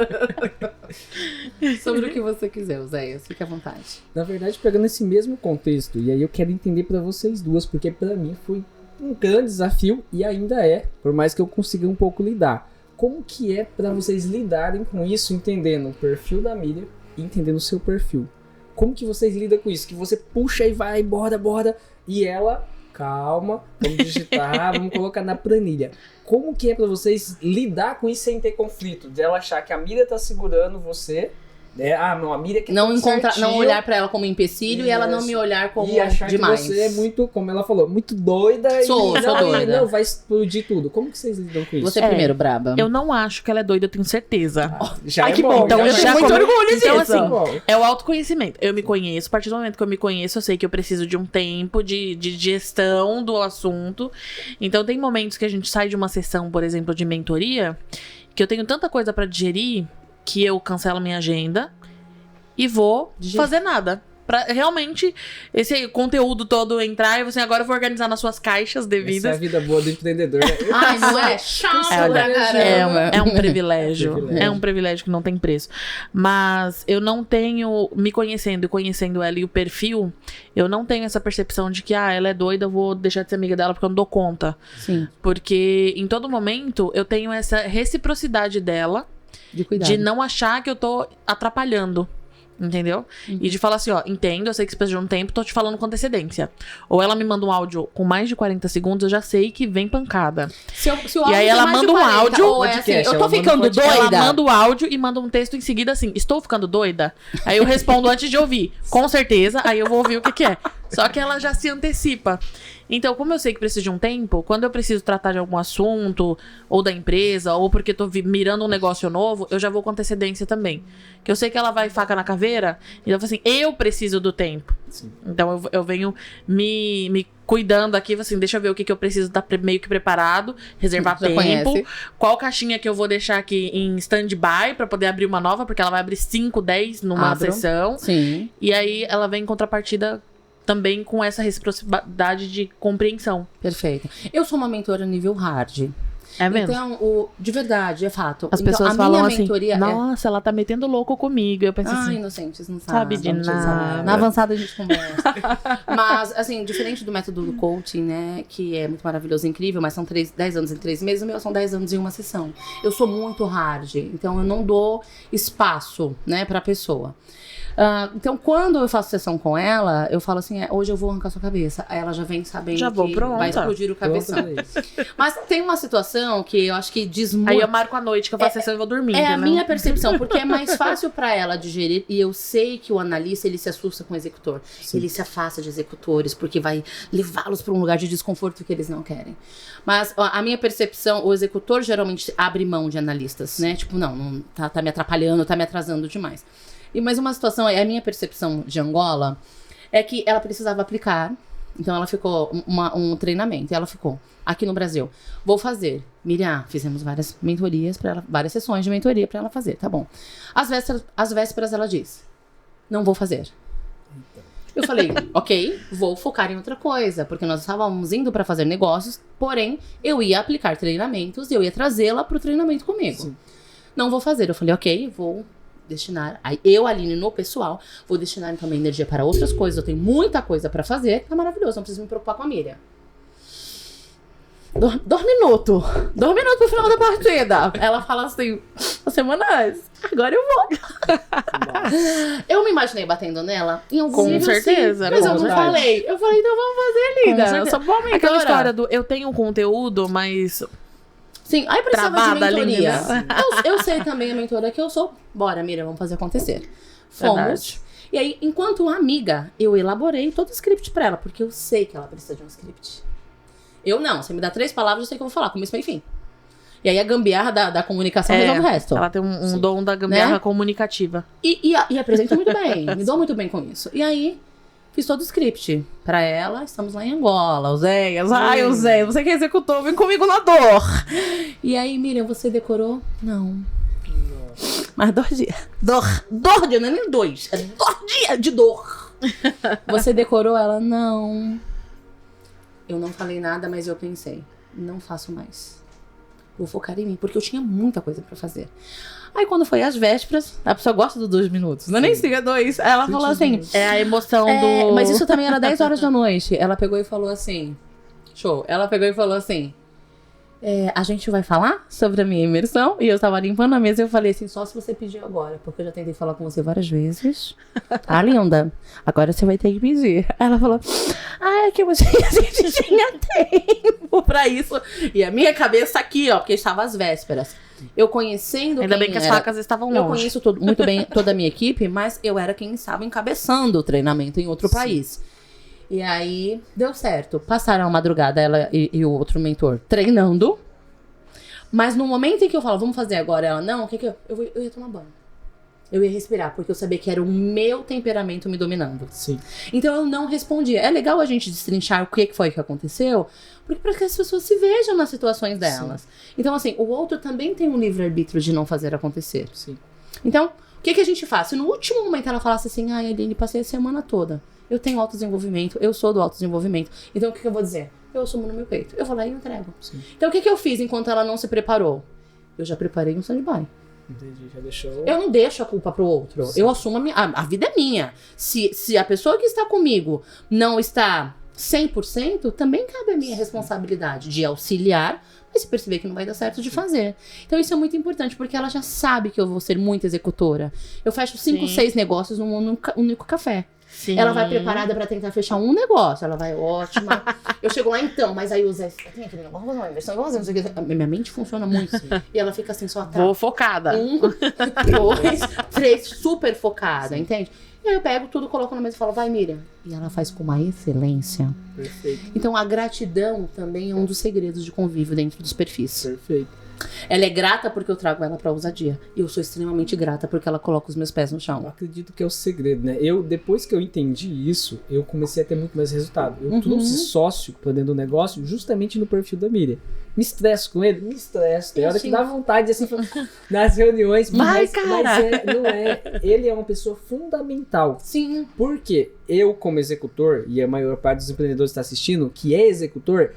Sobre o que você quiser, Zéias, fique à vontade. Na verdade, pegando esse mesmo contexto, e aí eu quero entender pra vocês duas, porque pra mim foi um grande desafio e ainda é, por mais que eu consiga um pouco lidar. Como que é pra vocês lidarem com isso, entendendo o perfil da Miriam e entendendo o seu perfil? Como que vocês lidam com isso? Que você puxa e vai, borda, e ela, calma, vamos digitar, vamos colocar na planilha. Como que é pra vocês lidar com isso sem ter conflito? De ela achar que a Miriam tá segurando você, né? Ah, não, a Miriam que Não, tá certinho, não olhar pra ela como empecilho e ela não Isso. me olhar como e achar demais. que você é muito, como ela falou, muito doida Sou e não, doida. não vai explodir tudo. Como que vocês lidam com isso? Você primeiro, braba. Eu não acho que ela é doida, eu tenho certeza. Já Ai, é que bom. bom. Então, eu já tenho muito come- orgulho Então, disso. assim, Bom. é o autoconhecimento. Eu me conheço. A partir do momento que eu me conheço, eu sei que eu preciso de um tempo de gestão do assunto. Então, tem momentos que a gente sai de uma sessão, por exemplo, de mentoria, que eu tenho tanta coisa pra digerir que eu cancelo minha agenda e vou fazer nada. Pra realmente esse conteúdo todo entrar e você agora eu vou organizar nas suas caixas Essa é a devidas. vida boa do empreendedor. Né? Ai, não é? Chato É, pra caramba. É um privilégio. Privilégio. É um privilégio que não tem preço. Mas eu não tenho, me conhecendo e conhecendo ela e o perfil, eu não tenho essa percepção de que, ela é doida, eu vou deixar de ser amiga dela porque eu não dou conta. Sim, Porque em todo momento eu tenho essa reciprocidade dela de cuidado. de não achar que eu tô atrapalhando. Entendeu? E de falar assim, ó, entendo, eu sei que você precisa de um tempo, tô te falando com antecedência. Ou ela me manda um áudio com mais de 40 segundos, eu já sei que vem pancada. Se o E aí ela manda um áudio, ou é assim, podcast, eu tô ela manda ficando podcast. ela doida. manda o áudio e manda um texto em seguida assim, estou ficando doida? Aí eu respondo antes de ouvir, com certeza, aí eu vou ouvir o que é. Só que ela já se antecipa. Então, como eu sei que preciso de um tempo, quando eu preciso tratar de algum assunto, ou da empresa, ou porque tô mirando um negócio novo, eu já vou com antecedência também. Que eu sei que ela vai faca na caveira, e eu falo assim, eu preciso do tempo. Sim. Então eu venho me cuidando aqui, assim, deixa eu ver o que eu preciso estar meio que preparado, reservar Já tempo, conhece. qual caixinha que eu vou deixar aqui em stand-by pra poder abrir uma nova, porque ela vai abrir 5, 10 numa Abro. sessão. Sim. E aí ela vem em contrapartida também com essa reciprocidade de compreensão. Perfeito. Eu sou uma mentora nível hard. É mesmo? Então, de verdade, é fato. As Então, pessoas a falam minha assim, mentoria nossa, ela tá metendo louco comigo. Eu penso Ai, assim, inocentes, não sabe de não nada. sabe. Na avançada a gente conversa. Mas, assim, diferente do método do coaching, né? Que é muito maravilhoso e incrível, mas são 10 anos em 3 meses, o meu são 10 anos em uma sessão. Eu sou muito hard, então eu não dou espaço, né, pra pessoa. Então, quando eu faço sessão com ela, eu falo assim, hoje eu vou arrancar sua cabeça. Aí ela já vem sabendo Já vou que pronta. vai explodir o cabeção. Pronto, é isso. Mas tem uma situação que eu acho que diz muito. aí eu marco a noite que eu faço sessão e vou dormir, É a entendeu? minha percepção, porque é mais fácil pra ela digerir. E eu sei que o analista, ele se assusta com o executor. Sim. Ele se afasta de executores, porque vai levá-los pra um lugar de desconforto que eles não querem. Mas ó, a minha percepção, o executor geralmente abre mão de analistas, né? Tipo, não tá me atrapalhando, tá me atrasando demais. E mais uma situação, a minha percepção de Angola é que ela precisava aplicar. Então ela ficou um treinamento. E ela ficou aqui no Brasil. Vou fazer. Miriam, fizemos várias mentorias para ela, várias sessões de mentoria para ela fazer, tá bom. Às vésperas ela diz: não vou fazer. Eu falei, ok, vou focar em outra coisa, porque nós estávamos indo para fazer negócios, porém eu ia aplicar treinamentos e eu ia trazê-la pro treinamento comigo. Sim. Não vou fazer. Eu falei, ok, vou destinar, aí eu, Aline, no pessoal, vou destinar então minha energia para outras coisas. Eu tenho muita coisa pra fazer, tá maravilhoso, não preciso me preocupar com a Miriam. 2 minutos. 2 minutos pro final da partida. Ela fala assim, semana antes, agora eu vou. Eu me imaginei batendo nela em algum Com nível, certeza, sim, mas com eu não certeza. falei. Eu falei, então vamos fazer, Com linda. certeza. Eu sou boa mentora. Aquela história do eu tenho um conteúdo, mas Sim, aí precisava de travada ali, mentoria. né? Eu sei também a mentora que eu sou. Bora, Miriam, vamos fazer acontecer. Fomos. Verdade. E aí, enquanto amiga, eu elaborei todo o script pra ela, porque eu sei que ela precisa de um script. Eu não. Você me dá 3 palavras, eu sei que eu vou falar, começo, meio e fim. E aí a gambiarra da comunicação resolve o resto. ela tem um Sim. dom da gambiarra Né? comunicativa. E apresento muito bem, me dou muito bem com isso. E aí, fiz todo o script pra ela. Estamos lá em Angola, Oséias. Ai, Oséias, você que executou, vem comigo na dor. E aí, Miriam, você decorou? Não. Mas 2 dias. Dor de, não é nem 2. É 2 dias de dor. Você decorou? Ela, não. Eu não falei nada, mas eu pensei, não faço mais. Vou focar em mim, porque eu tinha muita coisa pra fazer. Aí quando foi às vésperas, a pessoa gosta dos 2 minutos, não é nem Sim. siga 2. Ela falou assim, É a emoção do... mas isso também era 10 horas da noite. Ela pegou e falou assim, show. Ela pegou e falou assim, a gente vai falar sobre a minha imersão? E eu tava limpando a mesa e eu falei assim, só se você pedir agora, porque eu já tentei falar com você várias vezes. Tá, linda? Agora você vai ter que pedir. Ela falou, é que a gente tinha tempo pra isso. E a minha cabeça aqui, ó, porque estava às vésperas. Eu conhecendo Ainda bem quem que as era- facas estavam eu longe. conheço muito bem toda a minha equipe, mas eu era quem estava encabeçando o treinamento em outro país. E aí, deu certo. Passaram a madrugada, ela e o outro mentor treinando. Mas no momento em que eu falo, vamos fazer agora, ela, não, o que que eu ia tomar banho. Eu ia respirar, porque eu sabia que era o meu temperamento me dominando. Sim. Então eu não respondia. É legal a gente destrinchar o que foi que aconteceu, porque para que as pessoas se vejam nas situações delas. Então, assim, o outro também tem um livre-arbítrio de não fazer acontecer. Sim. Então, o que a gente faz? Se no último momento ela falasse assim, ai, Aline, passei a semana toda. Eu tenho autodesenvolvimento, eu sou do autodesenvolvimento. Então, o que eu vou dizer? Eu assumo no meu peito. Eu vou lá e entrego. Sim. Então, o que eu fiz enquanto ela não se preparou? Eu já preparei um stand-by. Entendi, já deixou. Eu não deixo a culpa pro outro. Sim. Eu assumo a vida é minha. Se a pessoa que está comigo não está 100%, também cabe a minha responsabilidade de auxiliar, mas se perceber que não vai dar certo, de fazer. Então isso é muito importante, porque ela já sabe que eu vou ser muito executora. Eu fecho 5, 6 negócios num único café. Sim. Ela vai preparada pra tentar fechar um negócio. Ela vai ótima. Eu chego lá então, mas aí o Zé, tem aquele negócio, vamos fazer uma inversão, vamos fazer não sei o que. Minha mente funciona muito. E ela fica assim, só atrás. Vou focada. 1, 2, 3, super focada, entende? E aí eu pego tudo, coloco na mesa e falo, vai, Miriam. E ela faz com uma excelência. Perfeito. Então a gratidão também é um dos segredos de convívio dentro dos perfis. Perfeito. Ela é grata porque eu trago ela pra ousadia. E eu sou extremamente grata porque ela coloca os meus pés no Eu chão. acredito que é o segredo, né? Depois que eu entendi isso, eu comecei a ter muito mais resultado. Eu trouxe sócio pra dentro do negócio justamente no perfil da Miriam. Me estresso com ele? Me estresso. Tem hora que dá vontade, assim, nas reuniões. Vai, cara! Não é. Ele é uma pessoa fundamental. Sim. Porque eu, como executor, e a maior parte dos empreendedores que está assistindo, que é executor,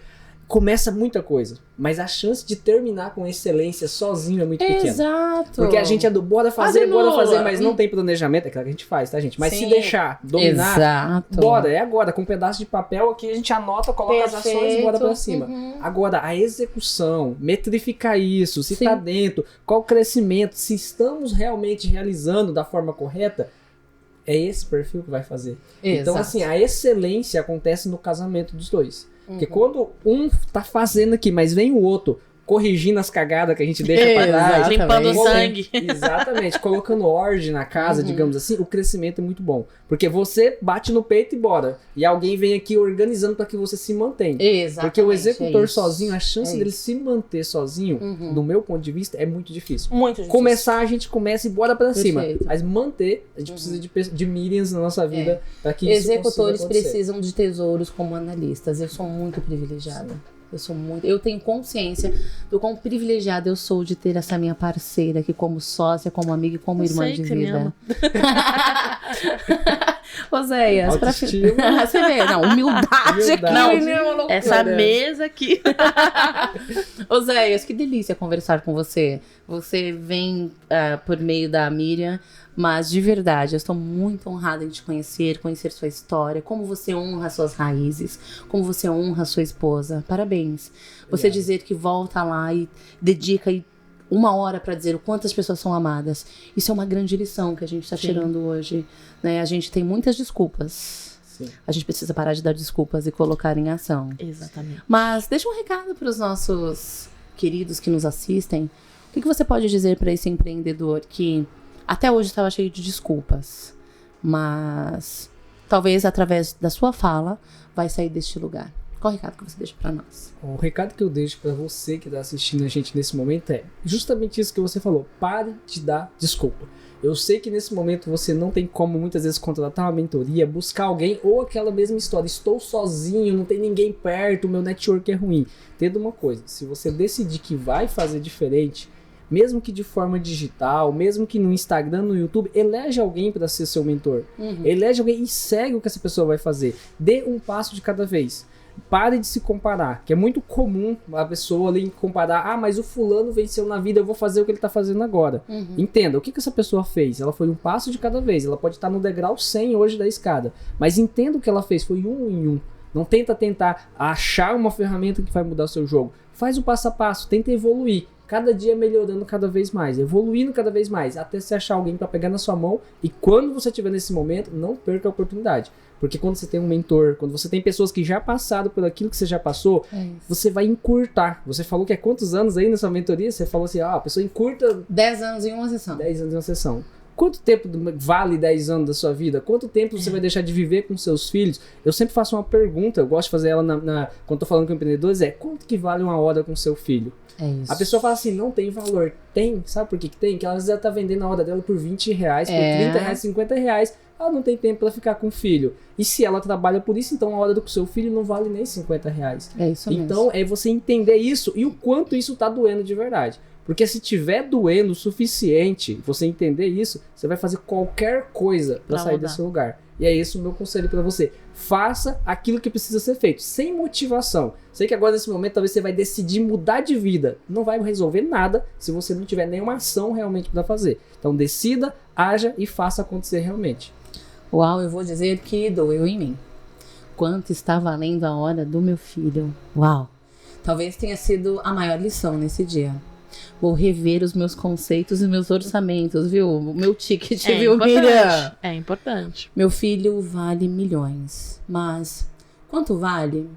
começa muita coisa. Mas a chance de terminar com excelência sozinho é muito pequena. Exato. Porque a gente é do bora fazer, mas não tem planejamento. É claro que a gente faz, tá, gente? Mas Sim. se deixar dominar, Exato. bora, é agora. Com um pedaço de papel aqui a gente anota, coloca as ações e bora pra cima. Uhum. Agora, a execução, metrificar isso, se Sim. tá dentro, qual o crescimento, se estamos realmente realizando da forma correta, é esse perfil que vai fazer. Então, Exato. assim, a excelência acontece no casamento dos dois. Porque quando um tá fazendo aqui, mas vem o outro corrigindo as cagadas que a gente deixa pra trás. Exatamente. Limpando o Colo- sangue. Exatamente, colocando ordem na casa, digamos assim, o crescimento é muito bom. Porque você bate no peito e bora. E alguém vem aqui organizando para que você se mantenha. Exatamente. Porque o executor é isso. sozinho, a chance É dele isso. se manter sozinho, do meu ponto de vista, é muito difícil. Muito difícil. Começar, a gente começa e bora pra cima. Perfeito. Mas manter, a gente precisa de Miriams na nossa vida para que isso Executores consiga acontecer. precisam de tesouros como analistas. Eu sou muito privilegiada. Eu tenho consciência do quão privilegiada eu sou de ter essa minha parceira aqui como sócia, como amiga e como Eu irmã sei de que você me vida. ama. Oséias, pra Autoestima. você vê, não, humildade aqui, Humildade. menino, loucura. Essa mesa aqui. Oséias, que delícia conversar com você. Você vem por meio da Miriam, mas de verdade, eu estou muito honrada em te conhecer sua história, como você honra suas raízes, como você honra sua esposa. Parabéns. Você Obrigado. dizer que volta lá e dedica 1 hora para dizer o quanto as pessoas são amadas. Isso é uma grande lição que a gente está tirando hoje, né? A gente tem muitas desculpas. Sim. A gente precisa parar de dar desculpas e colocar em ação. Exatamente. Mas deixa um recado para os nossos queridos que nos assistem. O que você pode dizer para esse empreendedor que até hoje estava cheio de desculpas, mas talvez através da sua fala vai sair deste lugar? Qual o recado que você deixa para nós? O recado que eu deixo pra você que tá assistindo a gente nesse momento é justamente isso que você falou. Pare de dar desculpa. Eu sei que nesse momento você não tem como muitas vezes contratar uma mentoria, buscar alguém ou aquela mesma história. Estou sozinho, não tem ninguém perto, meu network é ruim. Entenda uma coisa, se você decidir que vai fazer diferente, mesmo que de forma digital, mesmo que no Instagram, no YouTube, elege alguém para ser seu mentor. Elege alguém e segue o que essa pessoa vai fazer. Dê um passo de cada vez. Pare de se comparar, que é muito comum a pessoa ali comparar, mas o fulano venceu na vida, eu vou fazer o que ele tá fazendo agora. Entenda, o que essa pessoa fez? Ela foi um passo de cada vez, ela pode estar no degrau 100 hoje da escada, mas entenda o que ela fez, foi um em um. Não tentar achar uma ferramenta que vai mudar o seu jogo. Faz o passo a passo, tenta evoluir. Cada dia melhorando cada vez mais, evoluindo cada vez mais, até você achar alguém para pegar na sua mão. E quando você estiver nesse momento, não perca a oportunidade. Porque quando você tem um mentor, quando você tem pessoas que já passaram por aquilo que você já passou, você vai encurtar. Você falou que é quantos anos aí na sua mentoria? Você falou assim, a pessoa encurta 10 anos em uma sessão. 10 anos em uma sessão. Quanto tempo vale 10 anos da sua vida? Quanto tempo você vai deixar de viver com seus filhos? Eu sempre faço uma pergunta, eu gosto de fazer ela quando tô falando com empreendedores, quanto que vale 1 hora com seu filho? É isso. A pessoa fala assim, não tem valor. Tem, sabe por que tem? Que ela às vezes tá vendendo a hora dela por R$20, por R$30, R$50. Ela não tem tempo pra ficar com o filho. E se ela trabalha por isso, então a hora do seu filho não vale nem R$50. É isso mesmo. Então é você entender isso e o quanto isso tá doendo de verdade. Porque se tiver doendo o suficiente, você entender isso, você vai fazer qualquer coisa pra sair mudar. desse lugar. E é esse o meu conselho pra você. Faça aquilo que precisa ser feito, sem motivação. Sei que agora nesse momento talvez você vai decidir mudar de vida. Não vai resolver nada se você não tiver nenhuma ação realmente pra fazer. Então decida, haja e faça acontecer realmente. Uau, eu vou dizer que doeu em mim. quanto está valendo a hora do meu filho. Uau! Talvez tenha sido a maior lição nesse dia. Vou rever os meus conceitos e meus orçamentos, viu? O meu ticket, viu, Miriam? É importante. Meu filho vale milhões, mas quanto vale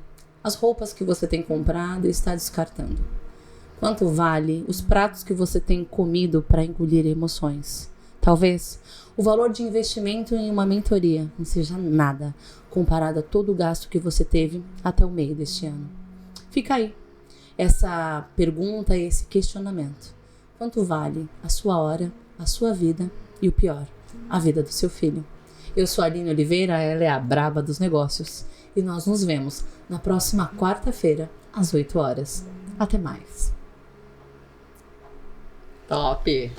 as roupas que você tem comprado e está descartando? Quanto vale os pratos que você tem comido para engolir emoções? Talvez o valor de investimento em uma mentoria não seja nada comparado a todo o gasto que você teve até o meio deste ano. Fica aí essa pergunta e esse questionamento. Quanto vale a sua hora, a sua vida e o pior, a vida do seu filho? Eu sou a Aline Oliveira, ela é a braba dos negócios e nós nos vemos na próxima quarta-feira às 8 horas. Até mais. Top!